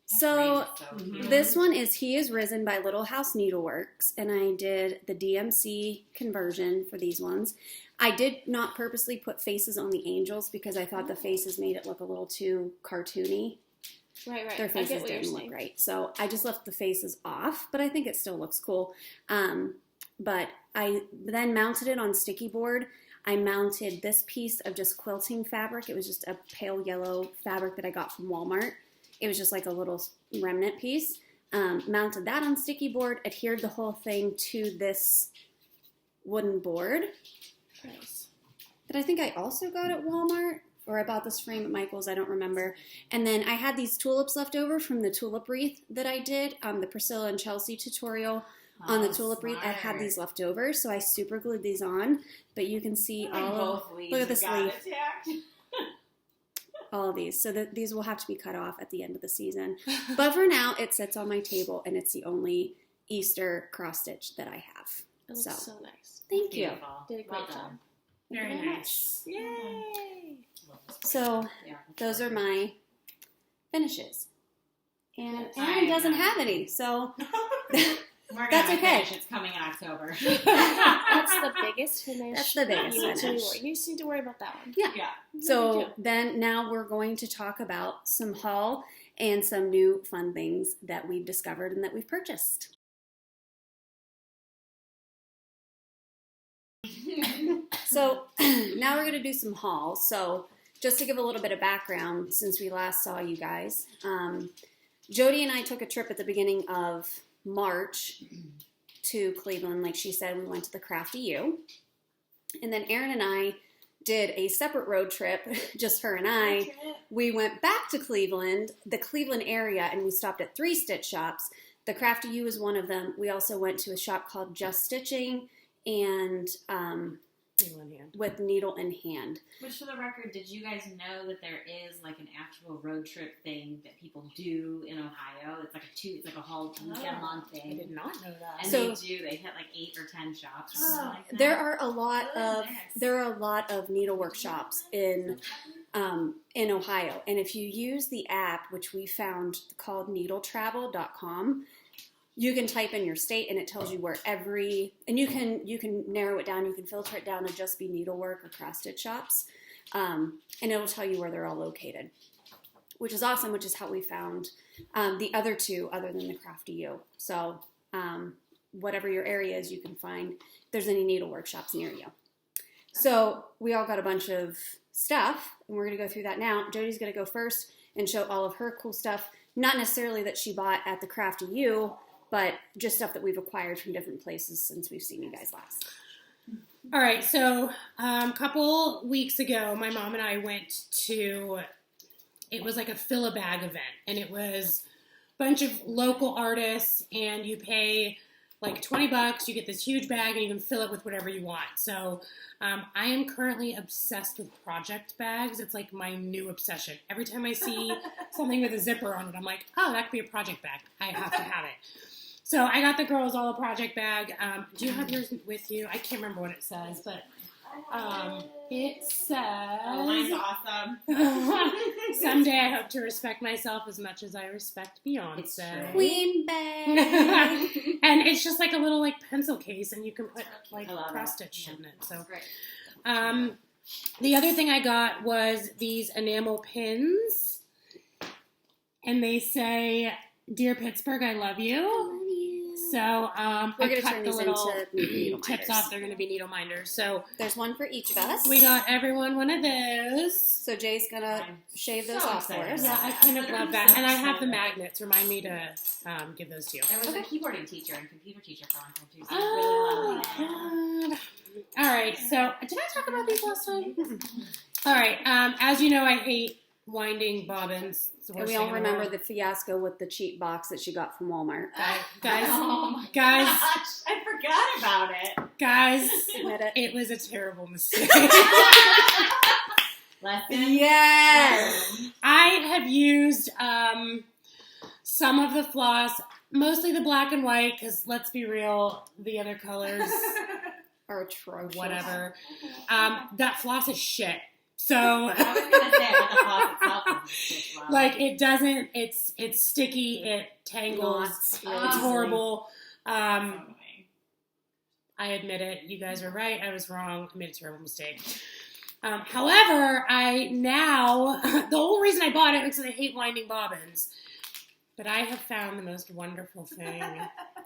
Speaker 1: so
Speaker 3: Mhm.
Speaker 1: this one is He Is Risen by Little House Needleworks, and I did the DMC conversion for these ones. I did not purposely put faces on the angels because I thought the faces made it look a little too cartoony.
Speaker 4: Right.
Speaker 1: Their
Speaker 4: I
Speaker 1: faces
Speaker 4: get what you're
Speaker 1: didn't look
Speaker 4: saying.
Speaker 1: right. So I just left the faces off, but I think it still looks cool. But I then mounted it on sticky board. I mounted this piece of just quilting fabric. It was just a pale yellow fabric that I got from Walmart. It was just like a little remnant piece. Mounted that on sticky board, adhered the whole thing to this wooden board
Speaker 4: Nice.
Speaker 1: that I think I also got at Walmart, or I bought this frame at Michael's, I don't remember. And then I had these tulips left over from the tulip wreath that I did, the Priscilla and Chelsea tutorial on the
Speaker 2: Oh,
Speaker 1: tulip wreath. I had
Speaker 2: smart.
Speaker 1: these left over, so I super glued these on. But you can see look at this leaf. All of these. So these will have to be cut off at the end of the season. But for now, it sits on my table, and it's the only Easter cross stitch that I have.
Speaker 4: It looks
Speaker 1: So.
Speaker 4: so nice.
Speaker 1: Thank you.
Speaker 2: Beautiful.
Speaker 4: Did a great
Speaker 2: Well
Speaker 4: job.
Speaker 2: done.
Speaker 1: Thank you
Speaker 3: Very
Speaker 1: very
Speaker 3: nice.
Speaker 4: Yay!
Speaker 1: So
Speaker 2: Yeah.
Speaker 1: those are my finishes. And
Speaker 4: Yes.
Speaker 1: Erin doesn't have any, so
Speaker 2: We're gonna
Speaker 1: That's
Speaker 2: have a
Speaker 1: okay.
Speaker 2: finish. It's coming in October.
Speaker 4: That's the biggest finish.
Speaker 1: That's the biggest
Speaker 4: you need to
Speaker 1: finish.
Speaker 4: worry. You just need to worry about that one.
Speaker 1: yeah.
Speaker 2: Yeah.
Speaker 1: So
Speaker 4: too.
Speaker 1: then now we're going to talk about some haul and some new fun things that we've discovered and that we've purchased. So now we're going to do some hauls. So just to give a little bit of background, since we last saw you guys, Jodi and I took a trip at the beginning of March to Cleveland. Like she said, we went to the Crafty U. And then Erin and I did a separate road trip, just her and I. We went back to Cleveland, the Cleveland area, and we stopped at 3 stitch shops. The Crafty U is one of them. We also went to a shop called Just Stitching and with Needle in Hand.
Speaker 2: Which, for the record, did you guys know that there is like an actual road trip thing that people do in Ohio? It's like a whole weekend month thing.
Speaker 3: I did not know that.
Speaker 2: And
Speaker 1: So,
Speaker 2: they hit like 8 or 10 shops. Or something like that.
Speaker 1: There are a lot of needlework shops in Ohio, and if you use the app, which we found called needletravel.com, you can type in your state and it tells you where and you can narrow it down. You can filter it down to just be needlework or cross stitch shops, and it'll tell you where they're all located, which is awesome. Which is how we found the other two, other than the Crafty U. So whatever your area is, you can find if there's any needlework shops near you. So we all got a bunch of stuff, and we're going to go through that now. Jodi's going to go first and show all of her cool stuff, not necessarily that she bought at the Crafty U, but just stuff that we've acquired from different places since we've seen you guys last.
Speaker 3: All right, so a couple weeks ago, my mom and I went to, it was like a fill-a-bag event, and it was a bunch of local artists, and you pay like $20, you get this huge bag, and you can fill it with whatever you want. So I am currently obsessed with project bags. It's like my new obsession. Every time I see something with a zipper on it, I'm like, oh, that could be a project bag. I have to have it. So I got the girls all a project bag. Do you have yours with you? I can't remember what it says, but it says...
Speaker 2: Oh, mine's awesome.
Speaker 3: Someday I hope to respect myself as much as I respect Beyonce.
Speaker 1: Queen bag.
Speaker 3: And it's just like a little like pencil case, and you can put like cross stitch in it. So, the other thing I got was these enamel pins, and they say, "Dear Pittsburgh, I love you." So
Speaker 1: we're going
Speaker 3: I
Speaker 1: to
Speaker 3: cut
Speaker 1: turn
Speaker 3: the
Speaker 1: these
Speaker 3: little
Speaker 1: into needle
Speaker 3: tips
Speaker 1: minders.
Speaker 3: off. They're going to be needle minders. So
Speaker 1: there's one for each of us.
Speaker 3: we got everyone one of those.
Speaker 1: So Jay's going to shave those
Speaker 2: so
Speaker 1: off for us.
Speaker 3: Yeah, I kind of love that. And I have the magnets. Remind me to give those to you.
Speaker 2: I was a keyboarding teacher and computer teacher for a long time too, so I really love it.
Speaker 3: God. All right, so did I talk about these last time? All right, as you know, I hate winding bobbins.
Speaker 1: And we all remember the fiasco with the cheap box that she got from Walmart.
Speaker 3: Guys,
Speaker 2: Oh my
Speaker 3: guys,
Speaker 2: gosh, I forgot about it.
Speaker 3: guys,
Speaker 1: Admit it.
Speaker 3: it was a terrible mistake.
Speaker 2: Lesson.
Speaker 1: Yes.
Speaker 3: I have used some of the floss, mostly the black and white, because let's be real, the other colors
Speaker 1: Or atrocious.
Speaker 3: whatever. That floss is shit. So,
Speaker 2: I was gonna say, but the floss itself is stitched well.
Speaker 3: like, it doesn't. It's sticky. It tangles.
Speaker 1: Knots.
Speaker 3: It's horrible.
Speaker 2: So annoying.
Speaker 3: I admit it. You guys are right. I was wrong. I made a terrible mistake. However, the whole reason I bought it was because I hate winding bobbins. But I have found the most wonderful thing.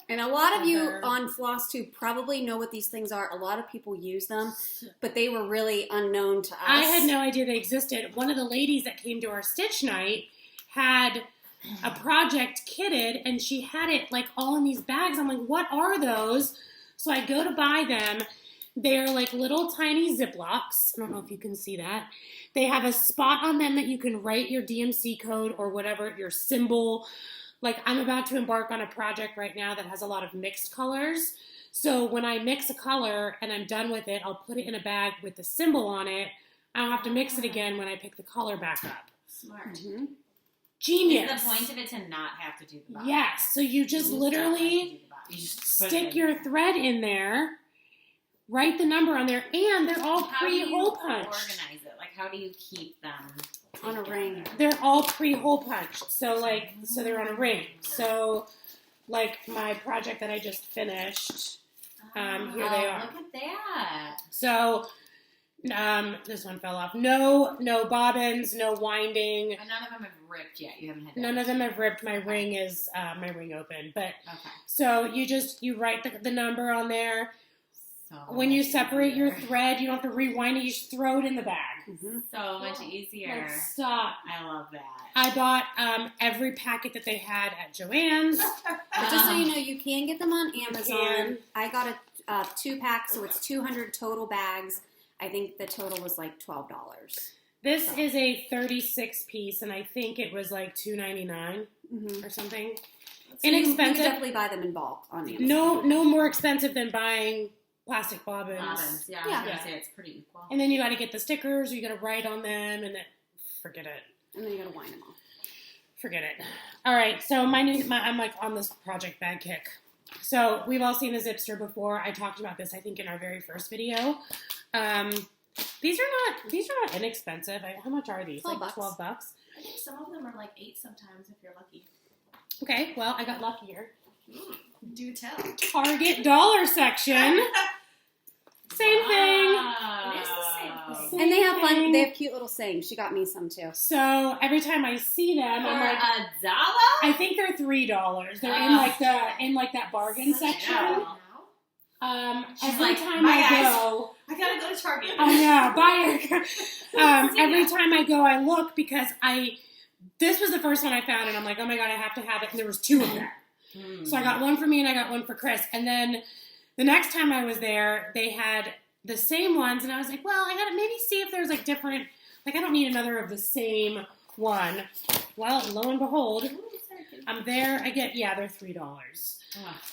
Speaker 1: And a lot of you on Flosstube probably know what these things are. A lot of people use them, but they were really unknown to us.
Speaker 3: I had no idea they existed. One of the ladies that came to our stitch night had a project kitted, and she had it like all in these bags. I'm like, what are those? So I go to buy them. They're like little tiny Ziplocs. I don't know if you can see that. They have a spot on them that you can write your DMC code or whatever, your symbol. Like, I'm about to embark on a project right now that has a lot of mixed colors. So when I mix a color and I'm done with it, I'll put it in a bag with the symbol on it. I don't have to mix it again when I pick the color back up.
Speaker 2: Smart.
Speaker 1: Mm-hmm.
Speaker 3: Genius.
Speaker 2: Is the point of it to not have to do the bottom?
Speaker 3: Yes. So you just literally stick your thread in there, write the number on there, and they're all pre-hole punched.
Speaker 2: Organize it. Like, how do you keep them
Speaker 1: On a ring.
Speaker 3: They're all pre-hole punched. So they're on a ring. So, like my project that I just finished, here they are.
Speaker 2: Look at that.
Speaker 3: So, this one fell off. No bobbins, no winding.
Speaker 2: But none of them have ripped yet. You haven't had that.
Speaker 3: None of them have ripped. My ring is open. But
Speaker 2: Okay.
Speaker 3: so you write the number on there. when you separate your thread, you don't have to rewind it. You just throw it in the bag.
Speaker 5: So much easier.
Speaker 3: Like, stop.
Speaker 5: I love that.
Speaker 3: I bought every packet that they had at Joann's.
Speaker 1: Just so you know, you can get them on Amazon.
Speaker 3: can.
Speaker 1: I got a 2-pack, so it's 200 total bags. I think the total was like $12.
Speaker 3: This is a 36 piece, and I think it was like $2.99 or something.
Speaker 1: So you can
Speaker 3: Inexpensive.
Speaker 1: definitely buy them in bulk on Amazon.
Speaker 3: No more expensive than buying plastic bobbins.
Speaker 5: Yeah,
Speaker 1: Yeah.
Speaker 5: I was going to say it's pretty equal.
Speaker 3: And then you got to get the stickers, or you got to write on them, and then forget it.
Speaker 1: And then you gotta wind them off.
Speaker 3: Forget it. All right, so I'm like on this project bag kick. So we've all seen the Zipster before. I talked about this, I think, in our very first video. These are not inexpensive. How much are these?
Speaker 1: $12.
Speaker 3: Like $12.
Speaker 4: I think some of them are like 8 sometimes if you're lucky.
Speaker 3: Okay, well, I got luckier.
Speaker 4: Do tell.
Speaker 3: Target dollar section. Same thing.
Speaker 4: It is the same thing.
Speaker 1: And they have fun.
Speaker 3: thing.
Speaker 1: They have cute little sayings. She got me some too.
Speaker 3: So every time I see them,
Speaker 5: For
Speaker 3: I'm like,
Speaker 5: $1?
Speaker 3: I think they're $3. They're in like that bargain section.
Speaker 5: Yeah.
Speaker 3: Every
Speaker 5: like,
Speaker 3: time
Speaker 5: "Bye,
Speaker 3: I
Speaker 5: guys."
Speaker 3: go,
Speaker 4: I gotta go to Target.
Speaker 3: I know. Bye, Erika. Every time I go, I look because this was the first one I found, and I'm like, oh my god, I have to have it. And there was 2 of them. So I got one for me, and I got one for Chris. And then the next time I was there, they had the same ones, and I was like, well, I gotta maybe see if there's like different. Like, I don't need another of the same one. Well, lo and behold, I'm there. They're $3.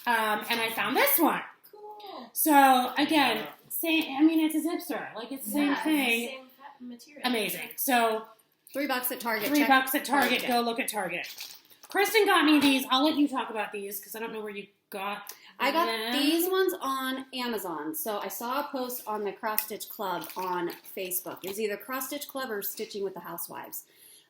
Speaker 3: And I found this one.
Speaker 4: Cool.
Speaker 3: So again, same. I mean, it's a Zipster. Like, it's the same thing.
Speaker 4: Same material.
Speaker 3: Amazing. So
Speaker 1: $3 at Target.
Speaker 3: $3
Speaker 1: Check
Speaker 3: at Target. Go look at Target. Kristen got me these. I'll let you talk about these because I don't know where you got.
Speaker 1: I got
Speaker 3: them.
Speaker 1: these ones on Amazon. So I saw a post on the Cross Stitch Club on Facebook. It was either Cross Stitch Club or Stitching with the Housewives.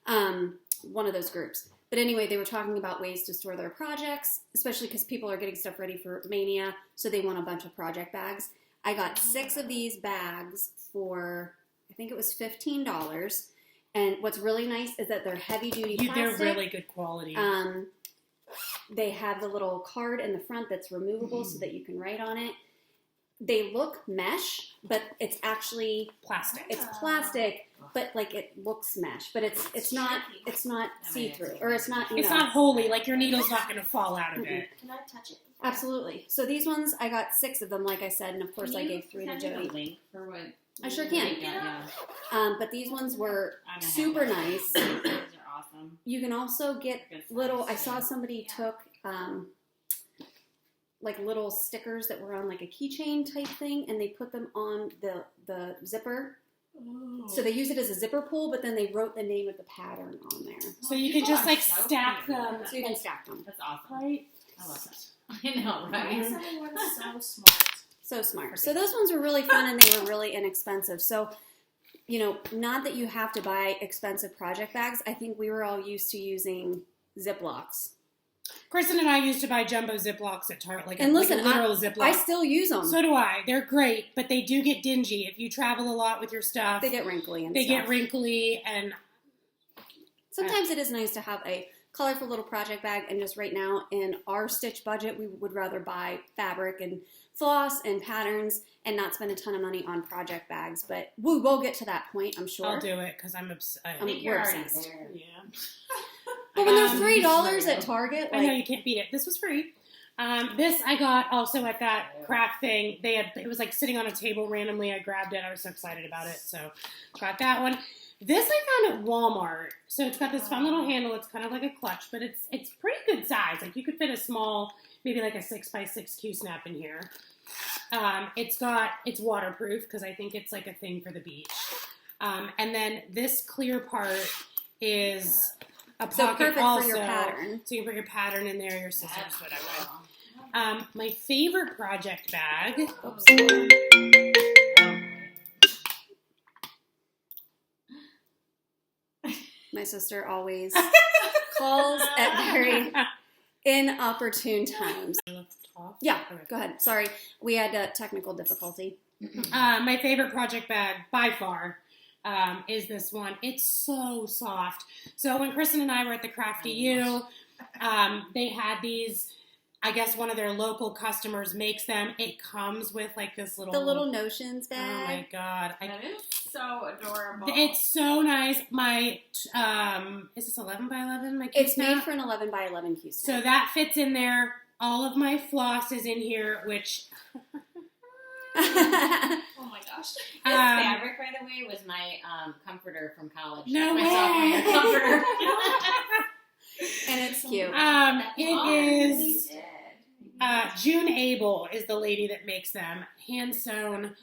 Speaker 1: One of those groups. But anyway, they were talking about ways to store their projects, especially because people are getting stuff ready for Mania, so they want a bunch of project bags. I got 6 of these bags for, I think it was $15. And what's really nice is that they're heavy-duty plastic.
Speaker 3: They're really good quality.
Speaker 1: They have the little card in the front that's removable so that you can write on it. They look mesh, but it's actually
Speaker 3: Plastic.
Speaker 1: it's plastic, but like it looks mesh, but it's not see-through, or it's not
Speaker 3: It's not holy. Like, your needle's not going to fall out of it.
Speaker 4: Can I touch it?
Speaker 1: Absolutely. So these ones, I got 6 of them, like I said, and of course I gave 3 to Jodi.
Speaker 5: Link for what?
Speaker 1: I sure can.
Speaker 5: Yeah.
Speaker 1: But these ones were
Speaker 5: I'm gonna
Speaker 1: super
Speaker 5: have
Speaker 1: nice.
Speaker 5: those. Those are awesome.
Speaker 1: You can also get
Speaker 5: Good size,
Speaker 1: little. I
Speaker 5: yeah.
Speaker 1: saw somebody took like little stickers that were on like a keychain type thing, and they put them on the zipper.
Speaker 4: Ooh.
Speaker 1: So they use it as a zipper pull, but then they wrote the name of the pattern on there,
Speaker 3: So you can just, like, stack them.
Speaker 1: so you can stack them.
Speaker 5: That's awesome.
Speaker 3: Right?
Speaker 5: I love that. I know,
Speaker 4: Why
Speaker 5: right?
Speaker 4: is everyone so smart?
Speaker 1: So smart. So those ones were really fun, and they were really inexpensive. So, not that you have to buy expensive project bags. I think we were all used to using Ziplocs.
Speaker 3: Kristen and I used to buy jumbo Ziplocs at Target, like
Speaker 1: And listen,
Speaker 3: a literal Ziploc.
Speaker 1: I still use them.
Speaker 3: So do I. They're great, but they do get dingy. If you travel a lot with your stuff,
Speaker 1: They get wrinkly and
Speaker 3: they
Speaker 1: stuff.
Speaker 3: get wrinkly, and
Speaker 1: Sometimes it is nice to have a colorful little project bag, and just right now in our stitch budget, we would rather buy fabric and floss and patterns and not spend a ton of money on project bags. But we will get to that point, I'm sure.
Speaker 3: I'll do it because I'm obsessed.
Speaker 5: I think you're
Speaker 1: We're
Speaker 5: already
Speaker 1: obsessed.
Speaker 5: there.
Speaker 3: Yeah.
Speaker 1: But when there's
Speaker 5: Um,
Speaker 1: $3 at Target,
Speaker 3: I know
Speaker 1: like
Speaker 3: you can't beat it. This was free. This I got also at that craft thing. It was like sitting on a table randomly. I grabbed it. I was so excited about it. So got that one. This I found at Walmart. So it's got this fun little handle. It's kind of like a clutch, but it's pretty good size. Like, you could fit a small, maybe like a 6x6 Q-snap in here. It's waterproof because I think it's like a thing for the beach. And then this clear part is a
Speaker 1: so
Speaker 3: pocket
Speaker 1: perfect
Speaker 3: also.
Speaker 1: for your pattern.
Speaker 3: So you can put your pattern in there, your scissors,
Speaker 5: That's
Speaker 3: whatever.
Speaker 5: cool.
Speaker 3: My favorite project bag.
Speaker 1: My sister always calls at very inopportune times. Yeah, go ahead. Sorry, we had technical difficulty.
Speaker 3: My favorite project bag by far is this one. It's so soft. So when Kristen and I were at the Crafty U, they had these I guess one of their local customers makes them. It comes with like this little...
Speaker 1: The little notions bag.
Speaker 3: Oh my God.
Speaker 2: That is so adorable.
Speaker 3: It's so nice. My, is this 11 by 11? My
Speaker 1: It's
Speaker 3: snap?
Speaker 1: made for an 11 by 11 cue
Speaker 3: So
Speaker 1: snap.
Speaker 3: that fits in there. All of my floss is in here, which...
Speaker 4: Oh my gosh.
Speaker 2: This fabric, by the way, was my comforter from college.
Speaker 3: No
Speaker 2: I myself
Speaker 3: way.
Speaker 2: made a comforter.
Speaker 1: And it's cute.
Speaker 3: It is June Abel is the lady that makes them, hand sewn.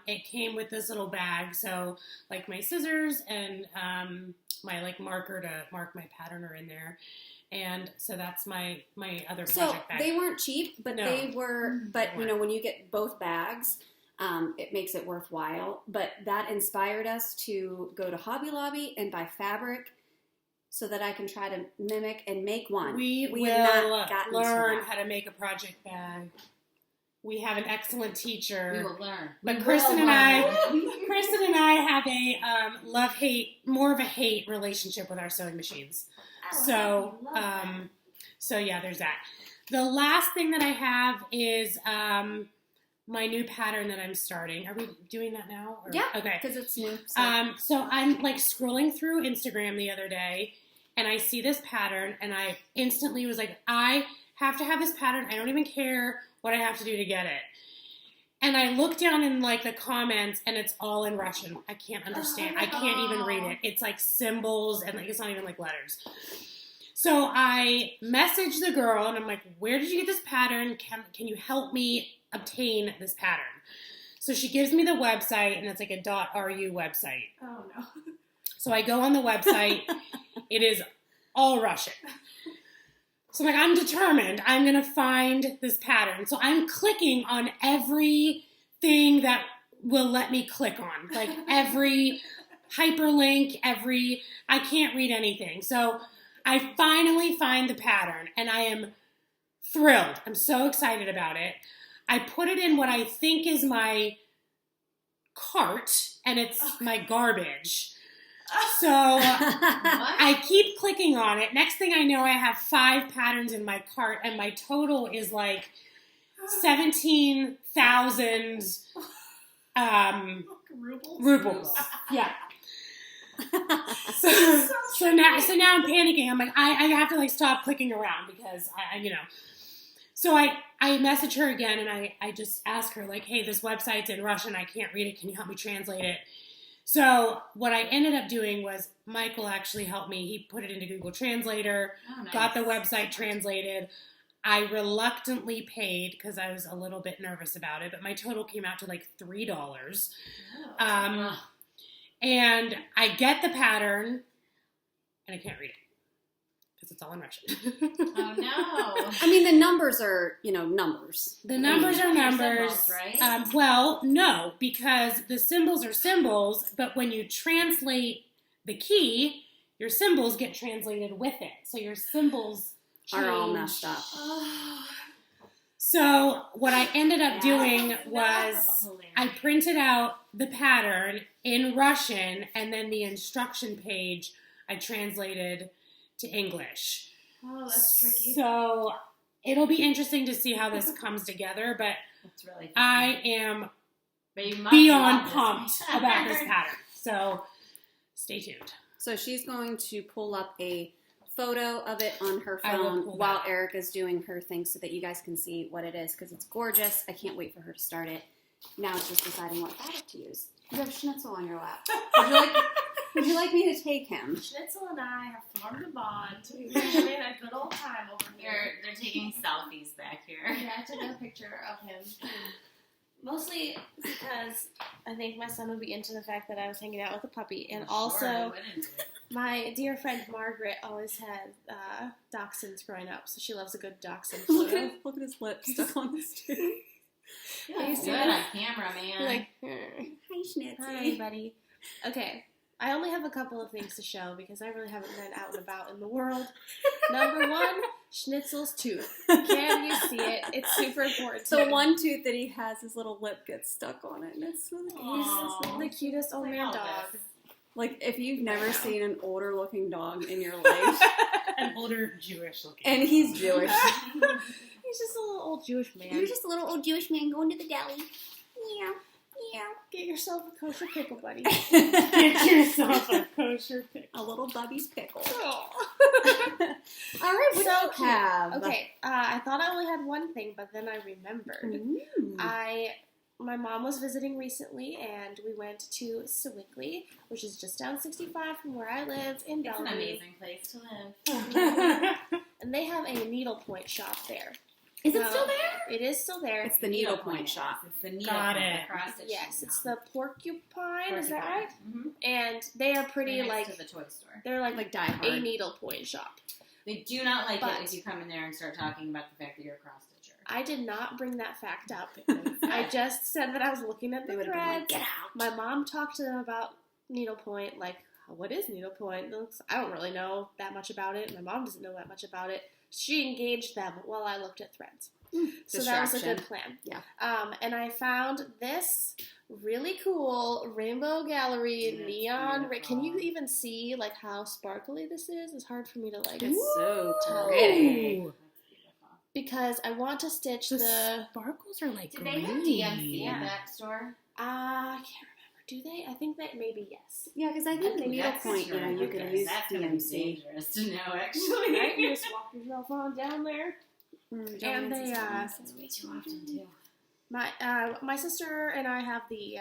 Speaker 3: It came with this little bag, so like my scissors and my like marker to mark my pattern are in there, and so that's my other project
Speaker 1: So
Speaker 3: bag.
Speaker 1: they weren't cheap, but
Speaker 3: No.
Speaker 1: they were. But you know, when you get both bags, it makes it worthwhile. But that inspired us to go to Hobby Lobby and buy fabric, so that I can try to mimic and make one.
Speaker 3: We
Speaker 1: have
Speaker 3: will
Speaker 1: not gotten to
Speaker 3: learn
Speaker 1: that.
Speaker 3: how to make a project bag. We have an excellent teacher.
Speaker 2: We will learn.
Speaker 3: But
Speaker 2: We
Speaker 3: Kristen
Speaker 2: will
Speaker 3: and I,
Speaker 2: learn.
Speaker 3: Kristen and I have a love-hate, more of a hate relationship with our sewing machines. So, so yeah, there's that. The last thing that I have is my new pattern that I'm starting. Are we doing that now? Or?
Speaker 1: Yeah,
Speaker 3: Okay.
Speaker 1: because it's new. So.
Speaker 3: So I'm like scrolling through Instagram the other day, and I see this pattern, and I instantly was like, I have to have this pattern. I don't even care what I have to do to get it. And I look down in like the comments, and it's all in Russian. I can't understand. I can't even read it. It's like symbols, and like it's not even like letters. So I messaged the girl, and I'm like, where did you get this pattern? Can you help me obtain this pattern? So she gives me the website, and it's like a .ru website.
Speaker 4: Oh no.
Speaker 3: So I go on the website. It is all Russian. So I'm like, I'm determined. I'm going to find this pattern. So I'm clicking on everything that will let me click on. Like every hyperlink, I can't read anything. So I finally find the pattern, and I am thrilled. I'm so excited about it. I put it in what I think is my cart, and it's my garbage. So I keep clicking on it. Next thing I know, I have 5 patterns in my cart, and my total is like 17,000 rubles. Yeah. So now I'm panicking. I'm like, I have to like stop clicking around because I So I message her again, and I just ask her like, hey, this website's in Russian. I can't read it. Can you help me translate it? So what I ended up doing was Michael actually helped me. He put it into Google Translator, got the website translated. I reluctantly paid because I was a little bit nervous about it, but my total came out to like $3. And I get the pattern, and I can't read it because it's all in Russian.
Speaker 2: Oh no!
Speaker 1: I mean, the numbers are, numbers.
Speaker 3: The numbers are numbers.
Speaker 2: Symbols, right?
Speaker 3: Well, no, because the symbols are symbols, but when you translate the key, your symbols get translated with it. So your symbols
Speaker 1: Are all
Speaker 3: change.
Speaker 1: messed up.
Speaker 3: So what I ended up doing was I printed out the pattern in Russian, and then the instruction page I translated to English.
Speaker 4: Oh, that's tricky.
Speaker 3: So it'll be interesting to see how this comes together, but
Speaker 2: That's really funny.
Speaker 3: I am
Speaker 2: But you must
Speaker 3: beyond
Speaker 2: love this
Speaker 3: pumped
Speaker 2: pattern.
Speaker 3: about this pattern. So stay tuned.
Speaker 1: So she's going to pull up a photo of it on her
Speaker 3: I will
Speaker 1: phone
Speaker 3: pull
Speaker 1: while
Speaker 3: that.
Speaker 1: Erika's doing her thing so that you guys can see what it is, because it's gorgeous. I can't wait for her to start it. Now it's just deciding what fabric to use. You have Schnitzel on your lap. Would you like me to take him?
Speaker 4: Schnitzel and I have formed a bond. We're having a good old time over here.
Speaker 2: They're taking selfies back here.
Speaker 4: Yeah, I took a picture of him. Mostly because I think my son would be into the fact that I was hanging out with a puppy. And also, my dear friend Margaret always had dachshunds growing up, so she loves a good dachshund photo.
Speaker 1: Look at his lips stuck on his tooth.
Speaker 4: Yeah, you see
Speaker 2: Good
Speaker 4: that?
Speaker 2: on camera, man.
Speaker 4: Like,
Speaker 1: Hi, Schnitzel.
Speaker 4: hi, buddy. Okay, I only have a couple of things to show because I really haven't been out and about in the world. Number 1, Schnitzel's tooth. Can you see it? It's super important. to
Speaker 1: The
Speaker 4: me.
Speaker 1: one tooth that he has, his little lip gets stuck on it, and it's so cute.
Speaker 2: Aw.
Speaker 4: the cutest old man dog.
Speaker 1: Like, if you've never seen an older looking dog in your life,
Speaker 3: An older Jewish looking.
Speaker 1: And he's Jewish.
Speaker 4: He's just a little old Jewish man.
Speaker 1: You're just a little old Jewish man going to the deli. Yeah.
Speaker 4: Get yourself a kosher pickle, buddy.
Speaker 3: Get yourself a kosher pickle.
Speaker 1: A little Bubby's pickle.
Speaker 4: Oh.
Speaker 1: All right, what do you have?
Speaker 4: Okay, I thought I only had one thing, but then I remembered. My mom was visiting recently, and we went to Sewickley, which is just down 65 from where I live in
Speaker 2: It's
Speaker 4: Bellevue.
Speaker 2: an amazing place to live.
Speaker 4: And they have a needlepoint shop there.
Speaker 1: Is it still there?
Speaker 4: It is still there.
Speaker 1: It's the needlepoint shop.
Speaker 2: It's the needle
Speaker 3: Got
Speaker 2: point
Speaker 3: it.
Speaker 2: across the
Speaker 4: Yes,
Speaker 2: sheet.
Speaker 4: it's the Porcupine. Is that right?
Speaker 2: Mm-hmm.
Speaker 4: And they are pretty
Speaker 2: Next
Speaker 4: like
Speaker 2: to the toy store.
Speaker 4: they're
Speaker 1: Like Die
Speaker 4: a
Speaker 1: Hard.
Speaker 4: needlepoint shop.
Speaker 2: They do not like
Speaker 4: But-
Speaker 2: it if you come in there and start talking about the fact that you're a cross stitcher.
Speaker 4: I did not bring that fact up. I just said that I was looking at
Speaker 1: They
Speaker 4: the
Speaker 1: would have been
Speaker 4: thread.
Speaker 1: like, get out.
Speaker 4: My mom talked to them about needlepoint, like, what is needlepoint? I don't really know that much about it. My mom doesn't know that much about it. She engaged them while I looked at threads. So that was a good plan.
Speaker 1: Yeah.
Speaker 4: And I found this really cool Rainbow Gallery
Speaker 2: That's
Speaker 4: neon.
Speaker 2: beautiful.
Speaker 4: Can you even see like how sparkly this is? It's hard for me to like
Speaker 1: It's so
Speaker 4: Ooh.
Speaker 1: pretty.
Speaker 3: Ooh.
Speaker 4: because I want to stitch
Speaker 3: The
Speaker 4: the.
Speaker 3: sparkles are like
Speaker 2: Did they have
Speaker 3: green.
Speaker 2: DMC at that store?
Speaker 4: I can't remember. Do they? I think that maybe yes.
Speaker 1: Yeah, because I think the
Speaker 4: Ooh,
Speaker 1: needlepoint, you know, you can use
Speaker 2: That's going to be
Speaker 1: DMC.
Speaker 2: dangerous to know,
Speaker 4: Right?
Speaker 2: actually.
Speaker 4: You just walk yourself on down there. And they,
Speaker 2: It's way too often, too.
Speaker 4: My sister and I have the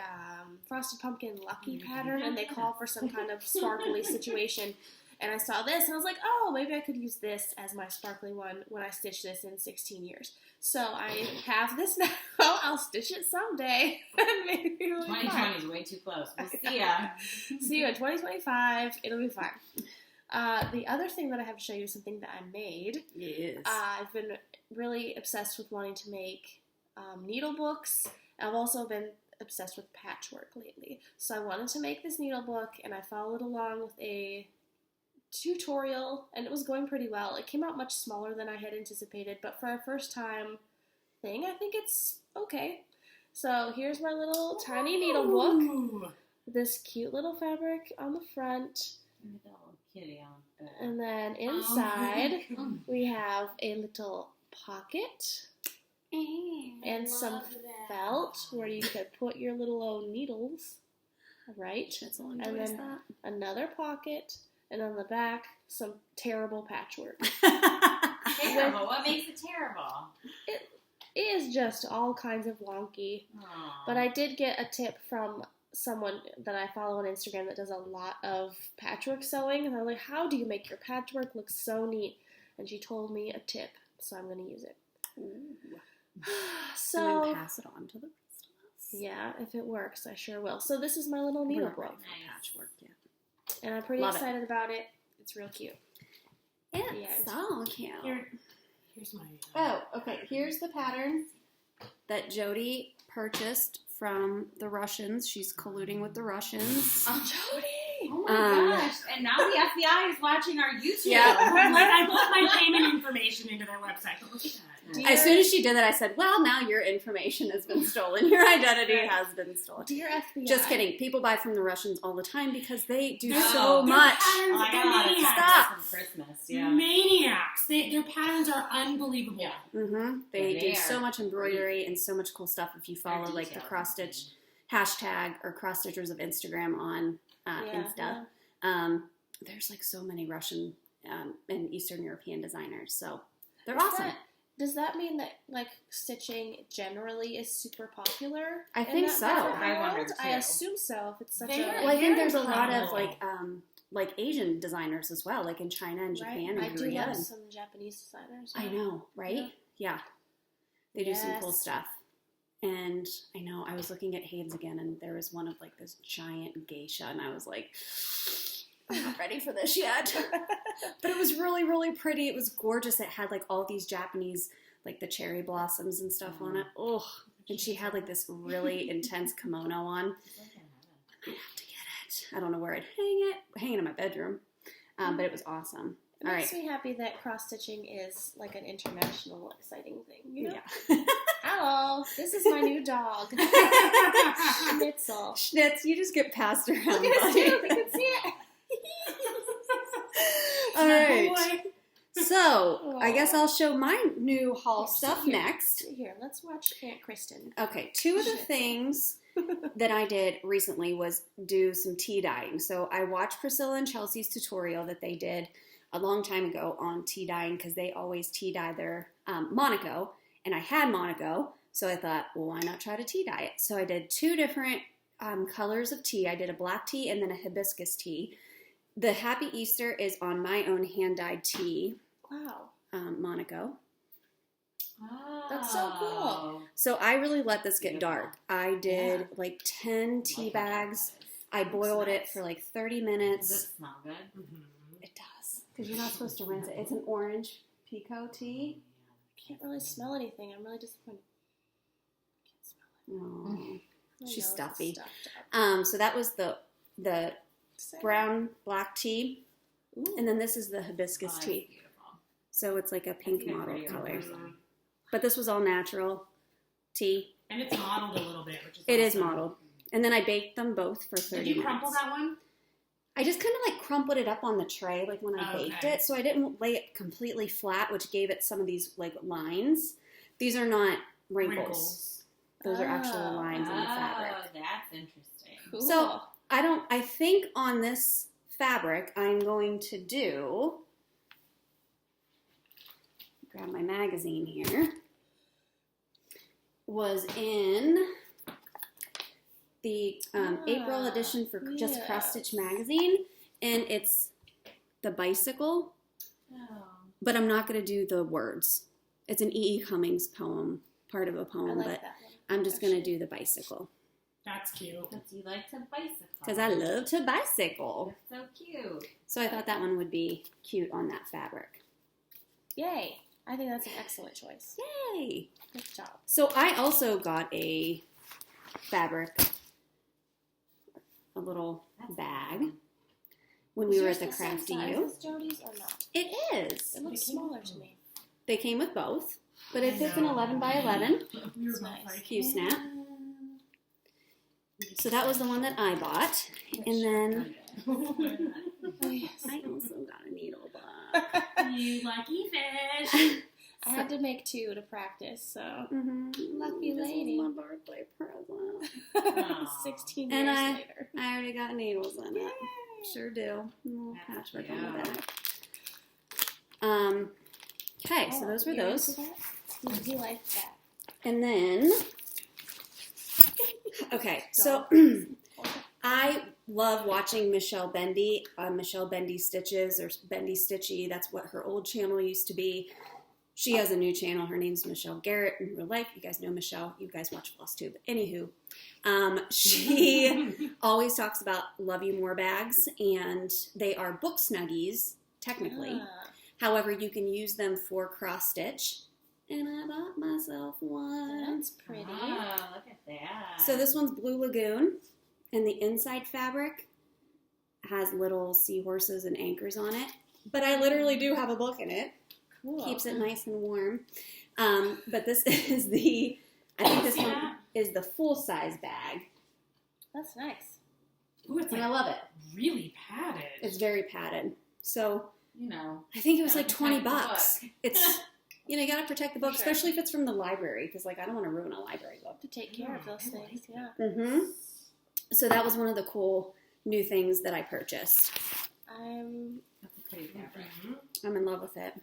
Speaker 4: Frosted Pumpkin Lucky pattern, and they call for some kind of sparkly situation. And I saw this, and I was like, oh, maybe I could use this as my sparkly one when I stitch this in 16 years. So I have this now. I'll stitch it someday. Maybe it'll be fine.
Speaker 2: 2020 is way too close. We'll see ya.
Speaker 4: See you in 2025. It'll be fine. The other thing that I have to show you is something that I made.
Speaker 1: Yes.
Speaker 4: I've been really obsessed with wanting to make needle books. I've also been obsessed with patchwork lately. So I wanted to make this needle book, and I followed along with a tutorial, and it was going pretty well. It came out much smaller than I had anticipated, but for a first time thing, I think it's okay. So here's my little tiny needle book.
Speaker 3: Ooh.
Speaker 4: This cute little fabric on the front.
Speaker 2: Kitty on the
Speaker 4: And then inside, we have a little pocket and some felt where you could put your little own needles, right?
Speaker 1: Schnitzel
Speaker 4: And
Speaker 1: enjoys
Speaker 4: then
Speaker 1: that.
Speaker 4: another pocket, and on the back, some terrible patchwork.
Speaker 2: Terrible. What makes it terrible?
Speaker 4: It is just all kinds of wonky.
Speaker 2: Aw.
Speaker 4: But I did get a tip from someone that I follow on Instagram that does a lot of patchwork sewing, and I'm like, how do you make your patchwork look so neat? And she told me a tip, so I'm going to use it.
Speaker 1: And
Speaker 4: So,
Speaker 1: then pass it on to the rest of us.
Speaker 4: yeah, if it works, I sure will. So this is my little
Speaker 1: We're
Speaker 4: needle
Speaker 1: not
Speaker 4: book,
Speaker 1: ready for
Speaker 2: Nice.
Speaker 1: patchwork yet.
Speaker 4: and I'm pretty
Speaker 1: Love it.
Speaker 4: excited about it. It's real cute.
Speaker 1: It's so cute.
Speaker 3: Here's my.
Speaker 1: Oh, okay. Here's the pattern that Jodi purchased from the Russians. She's colluding with the Russians.
Speaker 4: Jodi!
Speaker 2: Oh my gosh. And now the FBI is watching our YouTube.
Speaker 1: Yeah.
Speaker 3: Like, I put my payment information into their website. Look at that.
Speaker 1: As soon as she did that, I said, well, now your information has been stolen. Your identity has been stolen.
Speaker 4: Dear FBI.
Speaker 1: Just kidding. People buy from the Russians all the time because they do
Speaker 3: They're-
Speaker 1: so
Speaker 3: they're
Speaker 1: much.
Speaker 3: patterns-
Speaker 2: Oh my
Speaker 3: they're
Speaker 2: God,
Speaker 3: maniacs.
Speaker 1: Stop.
Speaker 2: From Christmas, yeah.
Speaker 3: Maniacs. Their patterns are unbelievable.
Speaker 2: Yeah.
Speaker 1: Mm-hmm. They
Speaker 2: Yeah,
Speaker 1: do
Speaker 2: they
Speaker 1: so
Speaker 2: are
Speaker 1: much embroidery and so much cool stuff if you follow
Speaker 2: Their
Speaker 1: like the
Speaker 2: details.
Speaker 1: cross stitch hashtag or cross stitchers of Instagram on Insta. There's like so many Russian and Eastern European designers, so they're awesome.
Speaker 4: Does that mean that like stitching generally is super popular?
Speaker 1: I
Speaker 4: in
Speaker 1: think
Speaker 4: that
Speaker 1: so.
Speaker 4: part of the
Speaker 2: I wonder,
Speaker 4: world? I
Speaker 2: too.
Speaker 4: assume so. If it's such
Speaker 2: They
Speaker 4: a
Speaker 2: are-
Speaker 1: Well, I think
Speaker 2: They're
Speaker 1: there's a lot of
Speaker 3: incredible.
Speaker 1: like Asian designers as well, like in China and Japan
Speaker 4: right? I
Speaker 1: and
Speaker 4: do
Speaker 1: Korea.
Speaker 4: love
Speaker 1: and-
Speaker 4: some Japanese designers.
Speaker 1: I know, right? Yeah. They do some cool
Speaker 4: Yes.
Speaker 1: stuff. And I know, I was looking at Haynes again, and there was one of like this giant geisha, and I was like, I'm not ready for this yet. But it was really, really pretty. It was gorgeous. It had like all these Japanese, like the cherry blossoms and stuff on it. Oh, and she had like this really intense kimono on. I have to get it. I don't know where I'd hang it in my bedroom. But it was awesome.
Speaker 4: It
Speaker 1: All
Speaker 4: makes
Speaker 1: right.
Speaker 4: me happy that cross stitching is like an international exciting thing. You know?
Speaker 1: Yeah.
Speaker 4: Hello, this is my new dog, Schnitzel.
Speaker 1: Schnitz, you just get passed around.
Speaker 4: Look at his
Speaker 1: buddy.
Speaker 4: tail. You can see it.
Speaker 1: All right.
Speaker 3: Boy.
Speaker 1: So, I guess I'll show my new haul stuff
Speaker 4: Here.
Speaker 1: next.
Speaker 4: Here, let's watch Aunt Kristen.
Speaker 1: Okay, two of the things that I did recently was do some tea dyeing. So I watched Priscilla and Chelsea's tutorial that they did a long time ago on tea dyeing because they always tea dye their Monaco. And I had Monaco, so I thought, well, why not try to tea dye it? So I did two different colors of tea. I did a black tea and then a hibiscus tea. The Happy Easter is on my own hand-dyed tea,
Speaker 4: Wow.
Speaker 1: Monaco.
Speaker 2: Oh.
Speaker 4: That's so cool.
Speaker 1: So I really let this get dark. I did like 10 tea bags. I boiled it for like 30
Speaker 2: Does
Speaker 1: minutes.
Speaker 2: it smell good?
Speaker 1: It does. Because you're not supposed to rinse it. It's an orange pekoe tea.
Speaker 4: I can't really smell anything. I'm really disappointed. I can't smell it.
Speaker 1: No.
Speaker 4: I
Speaker 1: She's
Speaker 4: know,
Speaker 1: stuffy.
Speaker 4: it's stuffed up.
Speaker 1: So that was the
Speaker 4: Sad.
Speaker 1: brown black tea.
Speaker 4: Ooh.
Speaker 1: And then this is the hibiscus
Speaker 2: Oh,
Speaker 1: tea.
Speaker 2: that's beautiful.
Speaker 1: So it's like a pink
Speaker 2: That's
Speaker 1: mottled
Speaker 2: pretty
Speaker 1: color.
Speaker 2: interesting.
Speaker 1: But this was all natural tea.
Speaker 3: And it's mottled a little bit, which is
Speaker 1: It is
Speaker 3: awesome.
Speaker 1: mottled. And then I baked them both for 30
Speaker 3: Did you
Speaker 1: minutes.
Speaker 3: crumple that one?
Speaker 1: I just kind of like crumpled it up on the tray like when I baked
Speaker 3: Okay.
Speaker 1: it. So I didn't lay it completely flat, which gave it some of these like lines. These are not wrinkles. Those are actual lines in the fabric.
Speaker 2: Oh, that's interesting.
Speaker 4: Cool.
Speaker 1: So I think on this fabric I'm going to do, grab my magazine here, was in the April edition for just Cross Stitch magazine, and it's the bicycle,
Speaker 2: Oh.
Speaker 1: but I'm not going to do the words. It's an E.E. Cummings poem, part of a
Speaker 4: I
Speaker 1: poem,
Speaker 4: like
Speaker 1: but
Speaker 4: that one.
Speaker 1: I'm just going to do the bicycle
Speaker 3: That's cute.
Speaker 2: Because you like to bicycle.
Speaker 1: because I love to bicycle.
Speaker 2: That's so cute.
Speaker 1: So I thought that one would be cute on that fabric.
Speaker 4: Yay. I think that's an excellent choice.
Speaker 1: Yay!
Speaker 4: Good job.
Speaker 1: So I also got a fabric, a little bag when we
Speaker 4: Is
Speaker 1: were
Speaker 4: yours
Speaker 1: at the
Speaker 4: same
Speaker 1: Crafty
Speaker 4: size
Speaker 1: U.
Speaker 4: as Jodi's or not?
Speaker 1: It is.
Speaker 4: It looks smaller to me.
Speaker 1: They came with both, but it
Speaker 3: I
Speaker 1: fits an
Speaker 3: know.
Speaker 1: 11 by 11.
Speaker 3: We were
Speaker 4: It's
Speaker 3: both
Speaker 4: nice.
Speaker 3: like,
Speaker 1: Cute snap. So that was the one that I bought, and then
Speaker 4: Oh, yes.
Speaker 1: I also got a needle book.
Speaker 3: you lucky fish.
Speaker 4: I had to make two to practice, so. Lucky
Speaker 1: this
Speaker 4: lady.
Speaker 1: was my birthday present.
Speaker 2: Aw.
Speaker 4: 16
Speaker 1: And
Speaker 4: years
Speaker 1: I-
Speaker 4: later.
Speaker 1: I already got needles in it. Sure do. A little
Speaker 2: That's
Speaker 1: patchwork on the
Speaker 2: cute.
Speaker 1: back. Okay, so those were
Speaker 4: You're
Speaker 1: those.
Speaker 4: into that? He liked that.
Speaker 1: And then, okay, so I love watching Michelle Bendy Stitches or Bendy Stitchy. That's what her old channel used to be. She has a new channel. Her name's Michelle Garrett in real life. You guys know Michelle. You guys watch Flosstube. Anywho, she always talks about Love You More bags, and they are book snuggies, technically.
Speaker 4: Ah.
Speaker 1: However, you can use them for cross stitch. And I bought myself one.
Speaker 4: That's pretty.
Speaker 2: Oh, look at that.
Speaker 1: So this one's Blue Lagoon, and the inside fabric has little seahorses and anchors on it. But I literally do have a book in it.
Speaker 4: Cool.
Speaker 1: Keeps it nice and warm. But this is the, I think this one is the full-size bag.
Speaker 4: That's nice.
Speaker 3: Ooh, it's
Speaker 1: And
Speaker 3: like
Speaker 1: I love it.
Speaker 3: really padded.
Speaker 1: It's very padded. So
Speaker 2: you know.
Speaker 1: I think it was
Speaker 2: Gotta
Speaker 1: like 20
Speaker 2: protect the
Speaker 1: bucks.
Speaker 2: book.
Speaker 1: It's, you know, you got to protect the book,
Speaker 4: Sure.
Speaker 1: especially if it's from the library, because like I don't want to ruin a library book.
Speaker 4: To take care of those
Speaker 3: I like
Speaker 4: things,
Speaker 3: that.
Speaker 4: yeah.
Speaker 1: Mm-hmm. So that was one of the cool new things that I purchased.
Speaker 4: I'm
Speaker 2: That's a pretty fabric.
Speaker 1: I'm in love with it.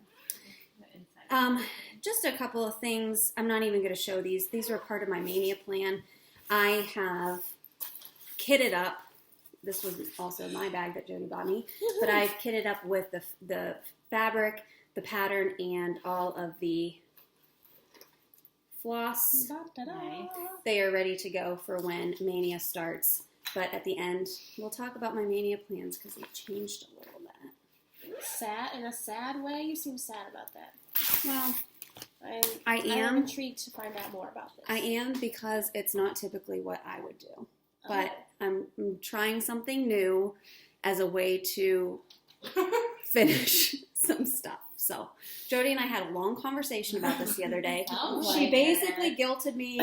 Speaker 2: The inside.
Speaker 1: Just a couple of things. I'm not even going to show these. These were part of my mania plan. I have kitted up. This was also my bag that Jodi bought me, but I've kitted up with the fabric, the pattern, and all of the floss.
Speaker 4: Da-da-da.
Speaker 2: Nice.
Speaker 1: They are ready to go for when mania starts. But at the end, we'll talk about my mania plans because they've changed a little bit.
Speaker 4: Sad in a sad way. You seem sad about that.
Speaker 1: Well,
Speaker 4: I'm
Speaker 1: am.
Speaker 4: intrigued to find out more about this.
Speaker 1: I am because it's not typically what I would do. But I'm trying something new as a way to finish some stuff. So Jodi and I had a long conversation about this the other day.
Speaker 2: Sounds
Speaker 1: She
Speaker 2: like
Speaker 1: basically
Speaker 2: it.
Speaker 1: guilted me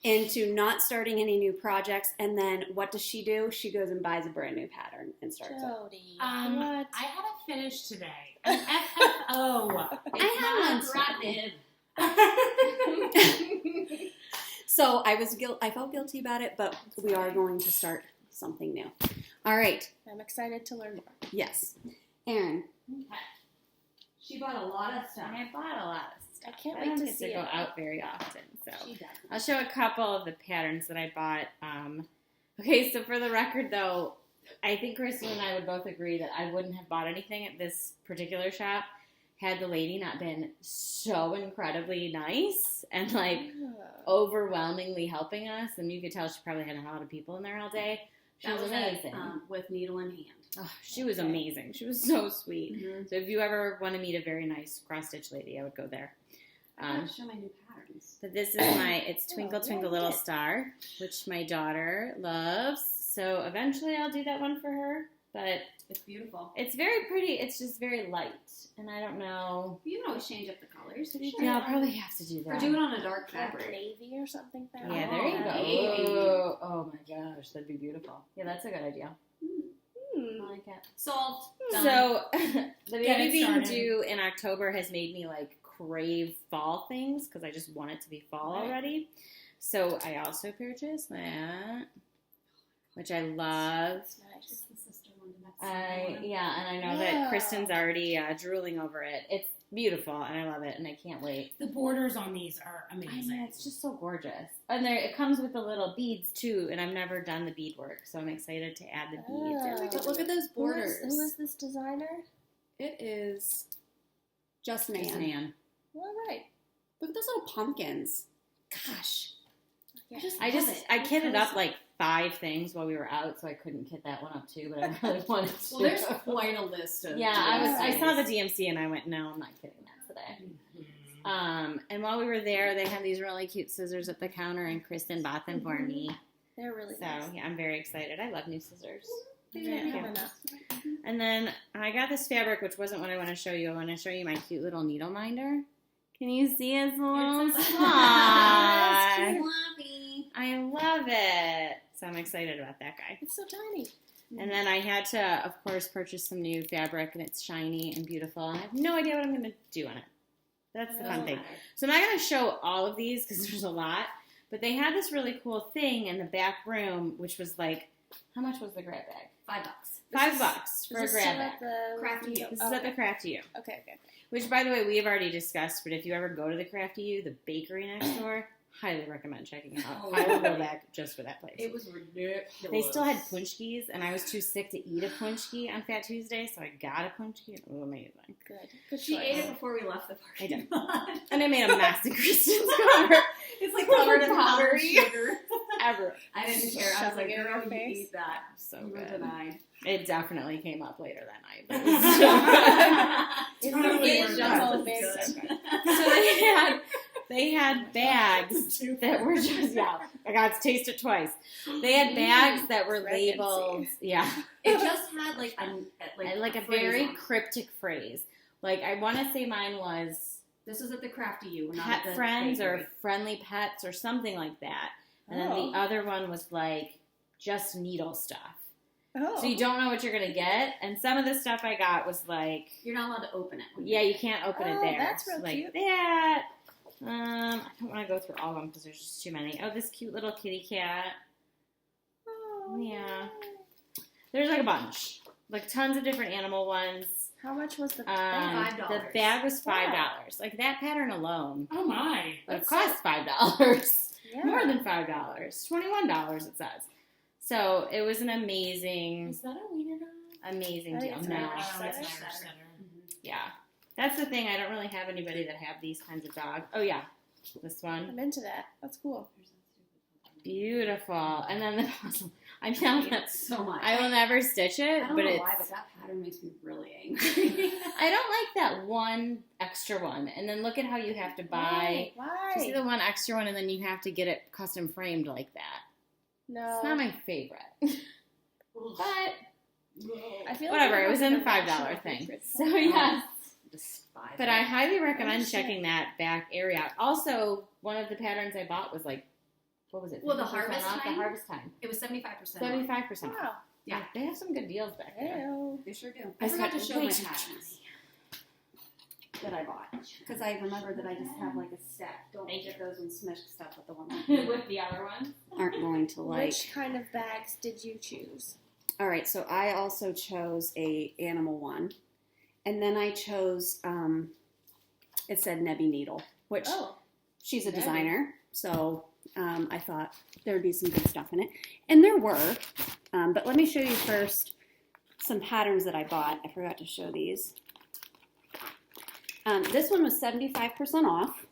Speaker 1: into not starting any new projects. And then what does she do? She goes and buys a brand new pattern and starts it.
Speaker 4: Jodi,
Speaker 3: I
Speaker 4: what?
Speaker 3: had a finish today. An FFO.
Speaker 1: I had one. So I felt guilty about it, but we are going to start something new. All right.
Speaker 4: I'm excited to learn more.
Speaker 1: Yes. Erin. She bought a lot of stuff.
Speaker 5: I bought a lot of stuff.
Speaker 4: I can't
Speaker 5: I
Speaker 4: wait
Speaker 5: don't
Speaker 4: to
Speaker 5: get
Speaker 4: see
Speaker 5: to go
Speaker 4: it.
Speaker 5: out very often, so
Speaker 1: She does.
Speaker 5: I'll show a couple of the patterns that I bought. Okay, so for the record, though, I think Kristen and I would both agree that I wouldn't have bought anything at this particular shop had the lady not been so incredibly nice and like overwhelmingly helping us. And you could tell she probably had a lot of people in there all day. She was amazing.
Speaker 1: With needle in hand.
Speaker 5: Oh, she was amazing. She was so sweet.
Speaker 1: Mm-hmm.
Speaker 5: So if you ever want to meet a very nice cross-stitch lady, I would go there.
Speaker 1: I want to show my new patterns.
Speaker 5: But this is it's Twinkle Twinkle Little Star, which my daughter loves. So eventually I'll do that one for her. But
Speaker 1: It's beautiful.
Speaker 5: it's very pretty. It's just very light. And I don't know.
Speaker 1: You can always change up the colors.
Speaker 5: Yeah, I'll probably have to do
Speaker 1: Or
Speaker 5: that.
Speaker 1: do it on a dark
Speaker 4: Like
Speaker 1: fabric.
Speaker 4: navy or something.
Speaker 5: Yeah, there you go.
Speaker 1: Navy.
Speaker 5: Oh my gosh, that'd be beautiful. Yeah, that's a good idea. I like it.
Speaker 1: Solved. Done.
Speaker 5: So the
Speaker 3: Get
Speaker 5: baby
Speaker 3: it
Speaker 5: being
Speaker 3: started.
Speaker 5: due in October has made me like crave fall things because I just want it to be fall already. So I also purchased that, which I love.
Speaker 4: That's nice.
Speaker 1: It's the sister one. That's
Speaker 5: And I know
Speaker 4: Yeah.
Speaker 5: that Kristen's already drooling over it. It's beautiful and I love it and I can't wait.
Speaker 3: The borders on these are
Speaker 5: I mean,
Speaker 3: amazing.
Speaker 5: it's just so gorgeous. And it comes with the little beads too, and I've never done the bead work, so I'm excited to add the beads.
Speaker 4: Oh.
Speaker 1: But look at those borders.
Speaker 4: Who is this designer?
Speaker 1: It is Just Nan.
Speaker 5: Just Nan.
Speaker 4: All right.
Speaker 1: Look at those little pumpkins. Gosh.
Speaker 4: Yeah.
Speaker 5: I kitted up like 5 things while we were out, so I couldn't kit that one up too, but I really wanted to.
Speaker 1: Well, there's quite a list of.
Speaker 5: Yeah, I saw the DMC and I went, no, I'm not kidding that today.
Speaker 3: Mm-hmm.
Speaker 5: And while we were there, they had these really cute scissors at the counter, and Kristen bought them for me.
Speaker 4: They're really
Speaker 5: So
Speaker 4: nice.
Speaker 5: yeah, I'm very excited. I love new scissors.
Speaker 4: They don't have
Speaker 5: Yeah.
Speaker 4: enough.
Speaker 5: And then I got this fabric, which wasn't what I want to show you. I want to show you my cute little needle minder. Can you see it's a little spot?
Speaker 1: Fluffy.
Speaker 5: I love it. So I'm excited about that guy.
Speaker 4: It's so tiny.
Speaker 5: And then I had to, of course, purchase some new fabric, and it's shiny and beautiful. And I have no idea what I'm going to do on it. That's the fun thing. So I'm not going to show all of these because there's a lot. But they had this really cool thing in the back room, which was like, how much was the grab bag?
Speaker 1: $5.
Speaker 5: $5 for a
Speaker 4: Is this
Speaker 5: grab
Speaker 4: still
Speaker 5: bag.
Speaker 4: at the
Speaker 1: Crafty You.
Speaker 5: This is at the Crafty U.
Speaker 4: Okay.
Speaker 5: Which, by the way, we have already discussed, but if you ever go to the Crafty U, the bakery next door, highly recommend checking it out.
Speaker 1: Oh,
Speaker 5: I will go
Speaker 1: yeah.
Speaker 5: back just for that place.
Speaker 1: It was ridiculous.
Speaker 5: They still had punchkis, and I was too sick to eat a punchki on Fat Tuesday, so I got a punchki, and it was amazing.
Speaker 4: Good
Speaker 1: She
Speaker 4: choice.
Speaker 1: ate it before we left the
Speaker 5: I
Speaker 1: party.
Speaker 5: did. And I made a mess in Kristen's car.
Speaker 1: It's like covered in powdered
Speaker 5: Pottery.
Speaker 1: sugar.
Speaker 5: Ever.
Speaker 1: I didn't care. I was
Speaker 4: Shoving
Speaker 1: like,
Speaker 4: it in
Speaker 1: girl,
Speaker 4: her
Speaker 1: you
Speaker 4: face.
Speaker 1: eat that.
Speaker 5: So
Speaker 1: You were
Speaker 5: good.
Speaker 1: denied.
Speaker 5: It definitely came up later that night. But it was so good.
Speaker 3: Totally
Speaker 4: It's
Speaker 3: worth
Speaker 4: just
Speaker 3: it.
Speaker 4: so
Speaker 1: It's
Speaker 4: big.
Speaker 1: good.
Speaker 5: So they had bags
Speaker 3: Too
Speaker 5: that were just, I got to taste it twice. They had bags that were
Speaker 4: Pregnancy.
Speaker 5: labeled,
Speaker 1: It just had like
Speaker 5: a
Speaker 1: phrase
Speaker 5: very
Speaker 1: on it.
Speaker 5: cryptic phrase. Like, I want to say mine was
Speaker 1: This is at the Crafty U, not at
Speaker 5: pet
Speaker 1: the
Speaker 5: friends
Speaker 1: bakery.
Speaker 5: or friendly pets or something like that. And then
Speaker 4: Oh.
Speaker 5: the other one was like just needle stuff.
Speaker 4: Oh.
Speaker 5: So you don't know what you're going to get. And some of the stuff I got was like,
Speaker 1: You're not allowed to open it.
Speaker 5: yeah, you can't open it
Speaker 4: Oh,
Speaker 5: there.
Speaker 4: that's real
Speaker 5: like
Speaker 4: cute.
Speaker 5: that. I don't want to go through all of them because there's just too many. Oh, this cute little kitty cat.
Speaker 4: Oh,
Speaker 5: Yeah. There's like a bunch. Like tons of different animal ones.
Speaker 4: How much was the
Speaker 1: $5.
Speaker 5: The bag was $5. Like that pattern alone
Speaker 3: Oh my.
Speaker 5: would have
Speaker 4: That's
Speaker 5: cost $5.
Speaker 4: Yeah.
Speaker 5: More than $5. $21 it says. So it was an amazing,
Speaker 3: Is that a wiener dog?
Speaker 5: amazing
Speaker 4: I
Speaker 5: deal.
Speaker 4: think it's
Speaker 5: No.
Speaker 4: an
Speaker 3: Oh, it's
Speaker 4: Irish
Speaker 3: an Irish
Speaker 1: setter.
Speaker 3: setter.
Speaker 5: Yeah. That's the thing. I don't really have anybody that have these kinds of dogs. Oh yeah. This one.
Speaker 4: I'm into that. That's cool.
Speaker 5: Beautiful. And then the puzzle. I'm telling you,
Speaker 1: so much.
Speaker 5: I will never stitch it,
Speaker 1: I don't
Speaker 5: but
Speaker 1: know
Speaker 5: it's.
Speaker 1: why, but that pattern makes me really angry.
Speaker 5: I don't like that one extra one. And then look at how you have to buy.
Speaker 4: Why?
Speaker 5: You see the one extra one, and then you have to get it custom framed like that.
Speaker 4: No.
Speaker 5: It's not my favorite. But
Speaker 4: I feel
Speaker 5: whatever.
Speaker 4: like
Speaker 5: It was in the
Speaker 4: a national
Speaker 5: $5 thing.
Speaker 4: favorite.
Speaker 5: So yeah.
Speaker 1: Despise
Speaker 5: But
Speaker 1: it.
Speaker 5: I highly recommend
Speaker 4: shit.
Speaker 5: checking that back area out. Also, one of the patterns I bought was like what was it?
Speaker 1: Well, the
Speaker 5: 50%
Speaker 1: harvest
Speaker 5: off?
Speaker 1: time?
Speaker 5: The harvest time.
Speaker 1: It was 75%.
Speaker 5: 75%.
Speaker 4: Wow.
Speaker 1: Yeah.
Speaker 5: They have some good deals back there.
Speaker 4: Ew.
Speaker 1: They sure do.
Speaker 3: I
Speaker 1: I forgot to
Speaker 3: said,
Speaker 1: show my
Speaker 3: wait.
Speaker 1: patterns that I bought because I remember that I just have like a stack. Don't get those and smush stuff with the one that
Speaker 5: With the other ones.
Speaker 1: aren't going to like.
Speaker 4: Which kind of bags did you choose?
Speaker 1: All right, so I also chose a animal one, and then I chose. It said Nebby Needle, which she's a designer, so I thought there would be some good stuff in it, and there were. But let me show you first some patterns that I bought. I forgot to show these. This one was 75% off.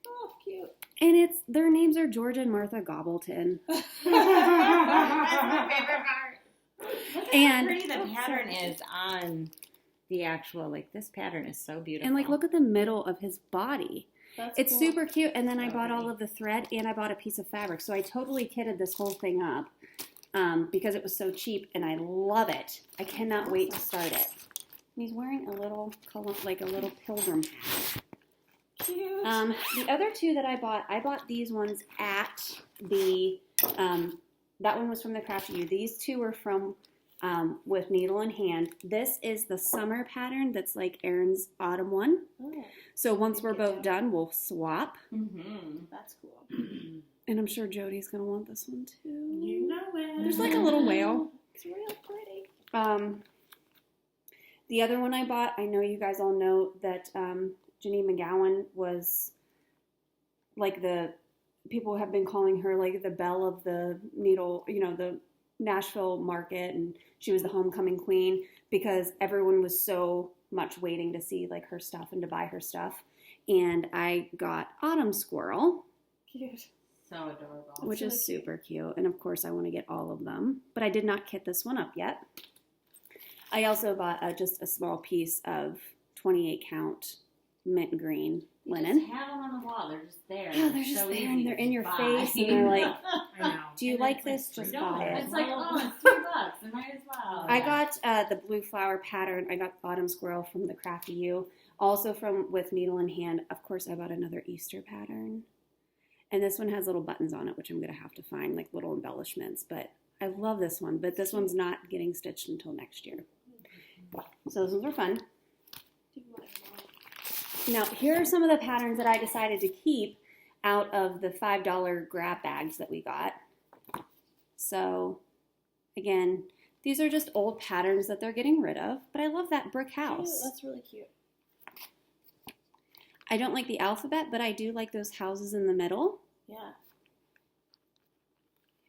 Speaker 4: Oh, cute.
Speaker 1: And their names are George and Martha Gobbleton.
Speaker 5: That's my favorite part. Look at how pretty the pattern is on the actual, like, this pattern is so beautiful.
Speaker 1: And, like, look at the middle of his body. It's
Speaker 4: cool.
Speaker 1: super cute. And then I
Speaker 5: So
Speaker 1: bought all
Speaker 5: pretty.
Speaker 1: of the thread and I bought a piece of fabric. So I totally kitted this whole thing up because it was so cheap and I love it. I cannot wait to start it. And he's wearing a little color, like a little pilgrim hat.
Speaker 4: Cute.
Speaker 1: The other two that I bought these ones at the, that one was from the Crafty U. These two were from with Needle in Hand. This is the summer pattern that's like Erin's autumn one.
Speaker 4: Oh,
Speaker 1: So once we're both done, we'll swap.
Speaker 5: Mm-hmm.
Speaker 4: that's cool.
Speaker 1: And I'm sure Jodi's going to want this one too.
Speaker 3: You know it.
Speaker 1: There's like a little whale.
Speaker 4: It's real pretty.
Speaker 1: The other one I bought, I know you guys all know that Janine McGowan was like people have been calling her like the belle of the needle, the Nashville market, and she was the homecoming queen because everyone was so much waiting to see like her stuff and to buy her stuff. And I got Autumn Squirrel.
Speaker 4: Cute.
Speaker 5: So adorable.
Speaker 1: Which is super cute. And of course I want to get all of them, but I did not kit this one up yet. I also bought just a small piece of 28 count mint green linen.
Speaker 5: Just have them on the wall. They're just there.
Speaker 1: Yeah, they're just
Speaker 5: so
Speaker 1: there
Speaker 5: easy
Speaker 1: and
Speaker 5: to
Speaker 1: they're in your
Speaker 5: buy.
Speaker 1: face and they're like,
Speaker 3: I know.
Speaker 1: do you
Speaker 3: And
Speaker 1: like
Speaker 3: it's like
Speaker 1: this? Just
Speaker 3: free.
Speaker 1: buy it.
Speaker 5: It's like, oh, it's $2. I might as well.
Speaker 1: I got the blue flower pattern. I got Autumn Squirrel from the Crafty U. Also with Needle in Hand. Of course, I bought another Easter pattern. And this one has little buttons on it, which I'm going to have to find, like little embellishments. But I love this one. But this one's not getting stitched until next year. So those ones are fun. Now, here are some of the patterns that I decided to keep out of the $5 grab bags that we got. So, again, these are just old patterns that they're getting rid of, but I love that brick house.
Speaker 4: Cute. That's really cute.
Speaker 1: I don't like the alphabet, but I do like those houses in the middle.
Speaker 4: Yeah.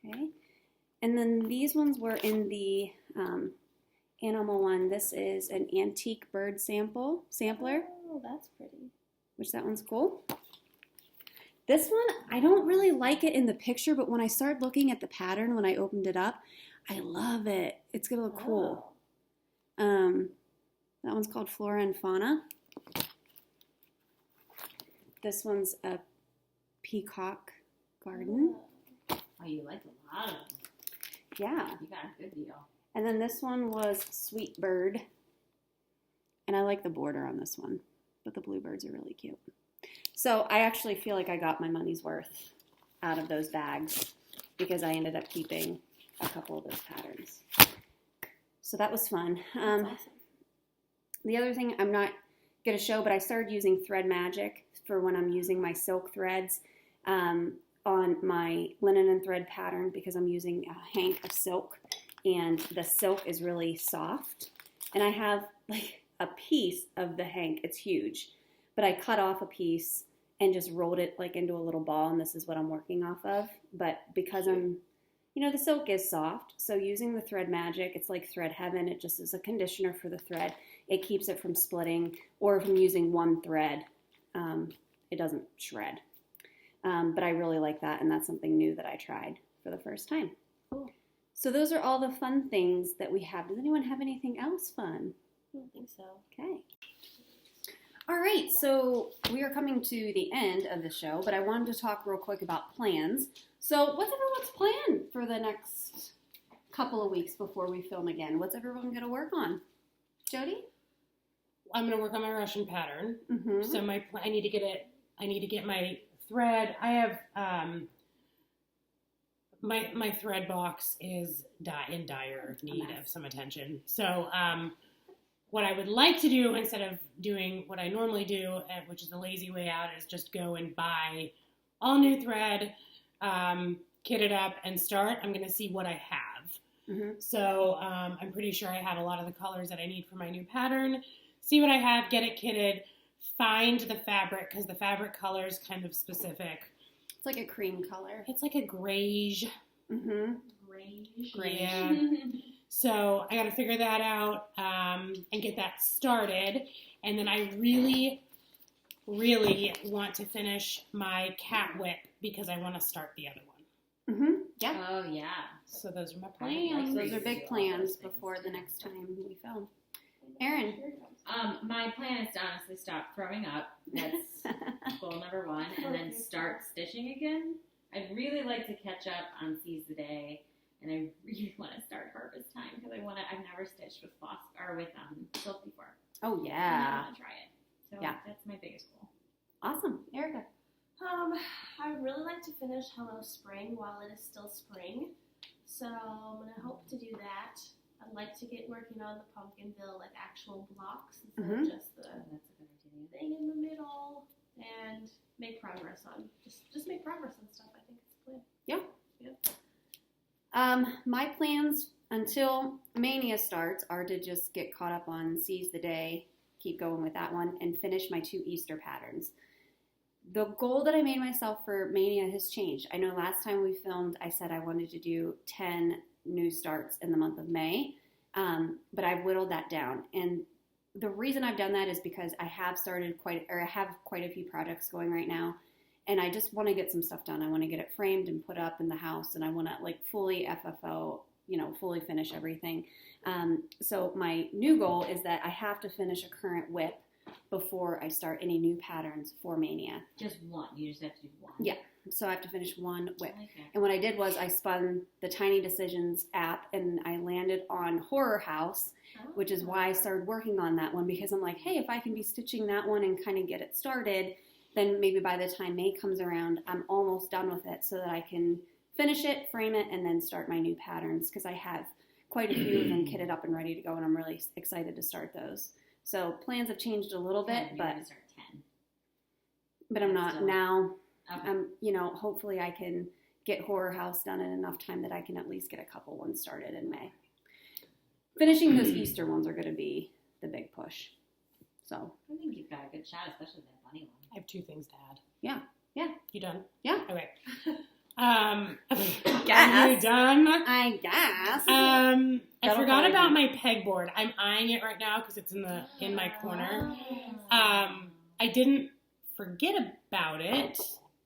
Speaker 1: Okay. And then these ones were in the animal one. This is an antique bird sampler.
Speaker 4: Oh, that's pretty.
Speaker 1: Which that one's cool. This one, I don't really like it in the picture, but when I started looking at the pattern, when I opened it up, I love it. It's going to look cool. That one's called Flora and Fauna. This one's a peacock garden.
Speaker 5: Oh, you like a lot of them.
Speaker 1: Yeah.
Speaker 5: You got a good deal.
Speaker 1: And then this one was Sweet Bird. And I like the border on this one, but the bluebirds are really cute. So I actually feel like I got my money's worth out of those bags because I ended up keeping a couple of those patterns. So that was fun.
Speaker 4: That's awesome.
Speaker 1: The other thing I'm not going to show, but I started using Thread Magic for when I'm using my silk threads on my linen and thread pattern because I'm using a hank of silk and the silk is really soft. And I have like a piece of the hank. It's huge. But I cut off a piece and just rolled it like into a little ball, and this is what I'm working off of. But because the silk is soft, so using the Thread Magic, it's like thread heaven. It just is a conditioner for the thread. It keeps it from splitting, or if I'm using one thread, it doesn't shred. But I really like that, and that's something new that I tried for the first time.
Speaker 4: Cool.
Speaker 1: So those are all the fun things that we have. Does anyone have anything else fun?
Speaker 4: I don't think so.
Speaker 1: Okay. All right, so we are coming to the end of the show, but I wanted to talk real quick about plans. So what's everyone's plan for the next couple of weeks before we film again? What's everyone going to work on? Jodi?
Speaker 3: I'm going to work on my Russian pattern.
Speaker 1: Mm-hmm.
Speaker 3: So I need to get my thread. I have My thread box is in dire need of some attention. So what I would like to do instead of doing what I normally do, which is the lazy way out, is just go and buy all new thread, kit it up, and start. I'm going to see what I have.
Speaker 1: Mm-hmm.
Speaker 3: So I'm pretty sure I have a lot of the colors that I need for my new pattern. See what I have, get it kitted, find the fabric, because the fabric color is kind of specific.
Speaker 1: It's like a cream color.
Speaker 3: It's like a grayish.
Speaker 1: Mm-hmm.
Speaker 2: Grayish.
Speaker 3: Yeah. So I got to figure that out and get that started. And then I really, really want to finish my cat whip because I want to start the other one.
Speaker 1: Mm-hmm. Yeah.
Speaker 2: Oh, yeah.
Speaker 3: So those are my
Speaker 2: Plans.
Speaker 3: plans.
Speaker 1: Those are big plans before the next time we film. Erin.
Speaker 2: My plan is to honestly stop throwing up. That's goal number 1. And then start stitching again. I'd really like to catch up on Seize the Day. And I really want to start harvest time because I've never stitched with silk before.
Speaker 1: Oh,
Speaker 2: And I
Speaker 1: yeah.
Speaker 2: want to try it. So
Speaker 1: Yeah.
Speaker 2: that's my biggest goal.
Speaker 1: Awesome. Erika.
Speaker 4: I would really like to finish Hello Spring while it is still spring. So I'm going to hope to do that. I'd like to get working on the Pumpkinville, like actual blocks instead
Speaker 1: Mhm.
Speaker 4: of just the
Speaker 2: Oh, that's a good idea.
Speaker 4: thing in the middle, and make progress on, just make progress on stuff. I think it's the plan.
Speaker 1: My plans until Mania starts are to just get caught up on Seize the Day, keep going with that one, and finish my 2 Easter patterns. The goal that I made myself for Mania has changed. I know last time we filmed, I said I wanted to do 10 new starts in the month of May, but I've whittled that down. And the reason I've done that is because I have quite a few projects going right now, and I just want to get some stuff done. I want to get it framed and put up in the house, and I want to fully FFO, fully finish everything. So my new goal is that I have to finish a current whip before I start any new patterns for Mania.
Speaker 2: Just one. You just have to do one.
Speaker 1: Yeah. So I have to finish one whip.
Speaker 2: I like that.
Speaker 1: And what I did was I spun the Tiny Decisions app, and I landed on Horror House, which is why I started working on that one, because I'm like, hey, if I can be stitching that one and kind of get it started, then maybe by the time May comes around, I'm almost done with it so that I can finish it, frame it, and then start my new patterns, because I have quite a few of them kitted up and ready to go, and I'm really excited to start those. So plans have changed a little bit,
Speaker 2: You're
Speaker 1: but
Speaker 2: gonna start 10.
Speaker 1: I'm not
Speaker 2: Still.
Speaker 1: now.
Speaker 2: Okay.
Speaker 1: Hopefully I can get Horror House done in enough time that I can at least get a couple ones started in May. Finishing those Easter ones are going to be the big push. So
Speaker 2: I think you've got a good shot, especially that bunny one.
Speaker 3: I have 2 things to add.
Speaker 1: Yeah. Yeah.
Speaker 3: You done?
Speaker 1: Yeah.
Speaker 3: Okay.
Speaker 1: Guess.
Speaker 3: Are you done?
Speaker 1: I guess.
Speaker 3: I
Speaker 1: That'll
Speaker 3: forgot
Speaker 1: probably
Speaker 3: about
Speaker 1: be-
Speaker 3: my pegboard. I'm eyeing it right now because it's in my corner. I didn't forget about it.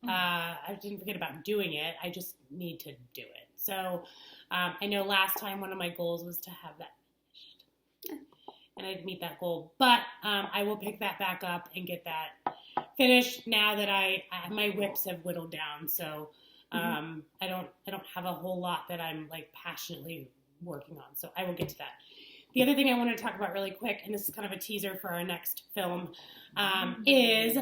Speaker 3: I didn't forget about doing it. I just need to do it. So I know last time one of my goals was to have that finished, and I'd meet that goal. But I will pick that back up and get that finished now that my whips have whittled down. So I don't have a whole lot that I'm passionately working on. So I will get to that. The other thing I want to talk about really quick, and this is kind of a teaser for our next film, is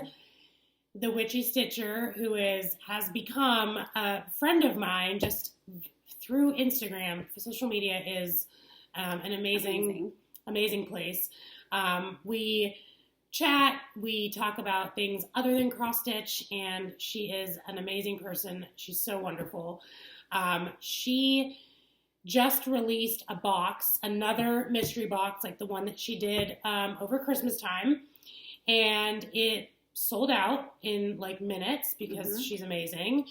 Speaker 3: the Witchy Stitcher, who has become a friend of mine just through Instagram. Social media is an amazing place. We chat, we talk about things other than cross stitch, and she is an amazing person. She's so wonderful. She just released a box, another mystery box like the one that she did over Christmas time, and it sold out in minutes because she's amazing.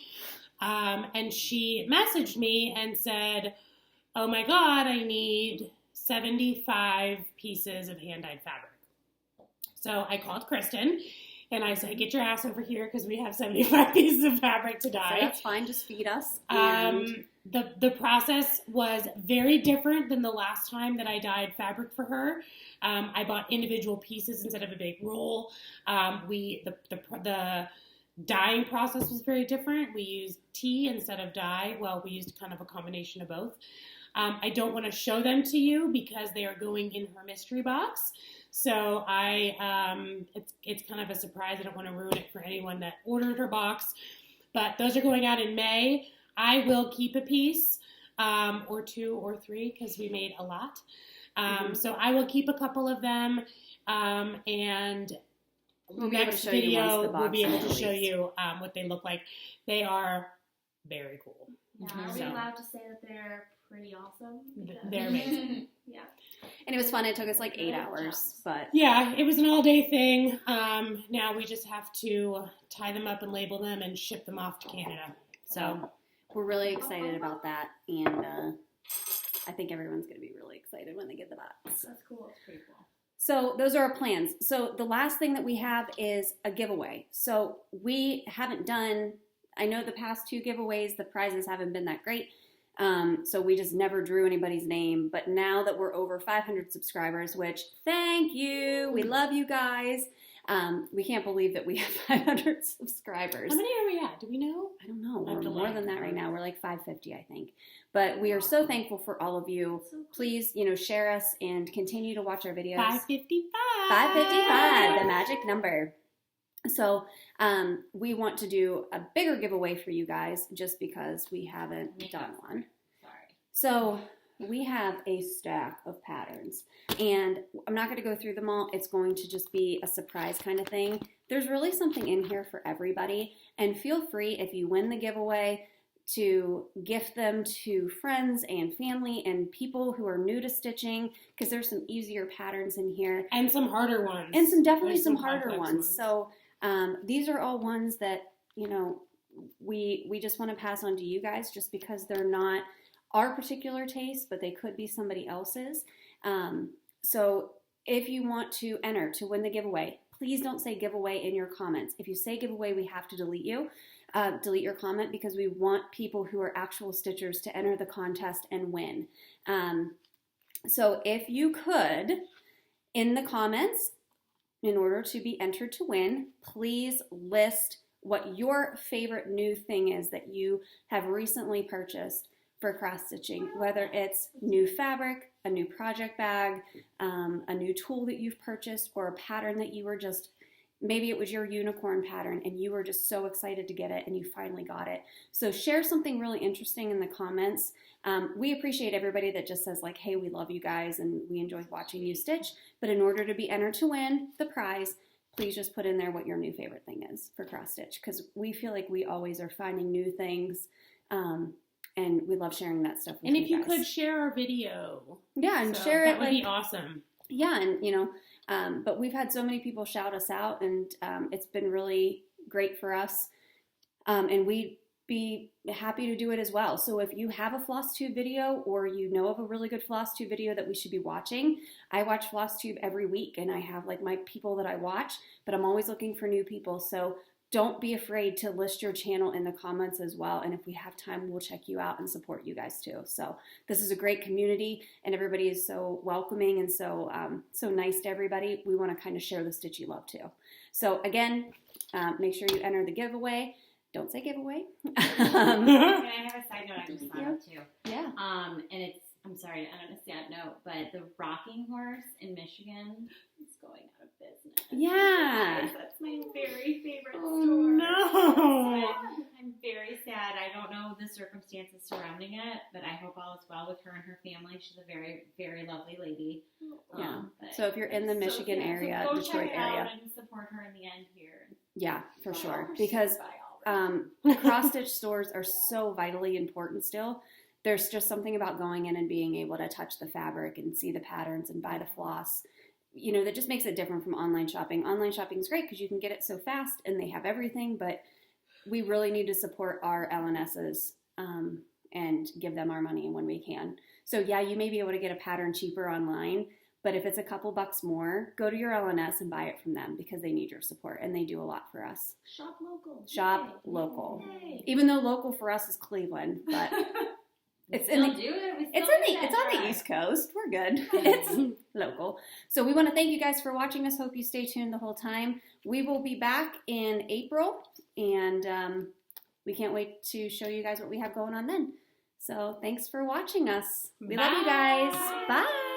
Speaker 3: And she messaged me and said, oh my God, I need 75 pieces of hand-dyed fabric. So I called Kristen and I said, get your ass over here because we have 75 pieces of fabric to dye.
Speaker 1: So that's fine. Just feed us. And
Speaker 3: The process was very different than the last time that I dyed fabric for her. I bought individual pieces instead of a big roll. The dyeing process was very different. We used tea instead of dye. Well, we used kind of a combination of both. I don't want to show them to you because they are going in her mystery box. So it's kind of a surprise. I don't want to ruin it for anyone that ordered her box. But those are going out in May. I will keep a piece, or 2 or 3, because we made a lot. So I will keep a couple of them, and
Speaker 1: We'll be able to
Speaker 3: next
Speaker 1: show you once
Speaker 3: video
Speaker 1: the box
Speaker 3: we'll be able
Speaker 1: is
Speaker 3: to show
Speaker 1: released.
Speaker 3: you what they look like. They are very cool.
Speaker 4: Yeah, are we
Speaker 3: So-
Speaker 4: allowed to say that they're pretty awesome?
Speaker 3: They're amazing.
Speaker 4: Yeah.
Speaker 1: And it was fun. It took us like 8 hours, but
Speaker 3: Yeah, it was an all-day thing. Now we just have to tie them up and label them and ship them off to Canada. So
Speaker 1: we're really excited about that, and I think everyone's going to be really excited when they get the box.
Speaker 4: That's cool. That's pretty cool.
Speaker 1: So those are our plans. So the last thing that we have is a giveaway. So we haven't done, I know the past 2 giveaways, the prizes haven't been that great. So we just never drew anybody's name. But now that we're over 500 subscribers, which thank you, we love you guys. We can't believe that we have 500 subscribers.
Speaker 3: how many are we at? Do we know?
Speaker 1: I don't know.
Speaker 3: I have
Speaker 1: We're
Speaker 3: to
Speaker 1: more
Speaker 3: look.
Speaker 1: than that right now. We're like 550, I think. But we are so thankful for all of you. Please, share us and continue to watch our videos.
Speaker 3: 555.
Speaker 1: 555, the magic number. So we want to do a bigger giveaway for you guys just because we haven't done one.
Speaker 2: Sorry.
Speaker 1: So we have a stack of patterns, and I'm not going to go through them all. It's going to just be a surprise kind of thing. There's really something in here for everybody, and feel free if you win the giveaway to gift them to friends and family and people who are new to stitching, because there's some easier patterns in here.
Speaker 3: And some harder ones.
Speaker 1: And definitely
Speaker 3: There's
Speaker 1: some
Speaker 3: some
Speaker 1: harder
Speaker 3: complex
Speaker 1: ones.
Speaker 3: ones.
Speaker 1: So these are all ones that, we just want to pass on to you guys just because they're not our particular taste, but they could be somebody else's. So if you want to enter to win the giveaway, please don't say giveaway in your comments. If you say giveaway, we have to delete you. Delete your comment because we want people who are actual stitchers to enter the contest and win. So if you could, in the comments, in order to be entered to win, please list what your favorite new thing is that you have recently purchased for cross stitching, whether it's new fabric, a new project bag, a new tool that you've purchased, or a pattern that you were just, maybe it was your unicorn pattern and you were just so excited to get it and you finally got it. So share something really interesting in the comments. We appreciate everybody that just says like, hey, we love you guys and we enjoy watching you stitch. But in order to be entered to win the prize, please just put in there what your new favorite thing is for cross stitch, because we feel like we always are finding new things. And we love sharing that stuff with you guys.
Speaker 3: And if you could share our video.
Speaker 1: Yeah, and
Speaker 3: So
Speaker 1: share it.
Speaker 3: that would be awesome.
Speaker 1: Yeah, and but we've had so many people shout us out, and it's been really great for us. And we'd be happy to do it as well. So if you have a Flosstube video or you know of a really good Flosstube video that we should be watching, I watch Flosstube every week, and I have like my people that I watch, but I'm always looking for new people. So don't be afraid to list your channel in the comments as well. And if we have time, we'll check you out and support you guys too. So this is a great community and everybody is so welcoming and so nice to everybody. We want to kind of share the stitch you love too. So again, make sure you enter the giveaway. Don't say giveaway.
Speaker 2: Can I have a side note I just thought of too?
Speaker 1: Yeah.
Speaker 2: And it's, I'm sorry to end on a sad note, but the rocking horse in Michigan is going out of business.
Speaker 1: Yeah.
Speaker 2: Guys, that's my very favorite
Speaker 3: Oh,
Speaker 2: store.
Speaker 3: no.
Speaker 2: I'm very sad. I don't know the circumstances surrounding it, but I hope all is well with her and her family. She's a very, very lovely lady.
Speaker 1: Yeah.
Speaker 2: But
Speaker 1: So if you're in the
Speaker 2: it's so
Speaker 1: Michigan
Speaker 2: sad.
Speaker 1: area,
Speaker 2: so go
Speaker 1: Detroit
Speaker 2: check it out
Speaker 1: area.
Speaker 2: and support her in the end here.
Speaker 1: Yeah, for sure. Because cross stitch stores are so vitally important still. There's just something about going in and being able to touch the fabric and see the patterns and buy the floss, that just makes it different from online shopping. Online shopping is great because you can get it so fast and they have everything, but we really need to support our LNSs and give them our money when we can. So yeah, you may be able to get a pattern cheaper online, but if it's a couple bucks more, go to your LNS and buy it from them because they need your support and they do a lot for us.
Speaker 4: Shop local.
Speaker 1: Shop local.
Speaker 4: Yay.
Speaker 1: Even though local for us is Cleveland, but it's in the it's on the East Coast. We're good. It's local. So we want to thank you guys for watching us. Hope you stay tuned the whole time. We will be back in April, and we can't wait to show you guys what we have going on then. So thanks for watching us. We love you guys. Bye.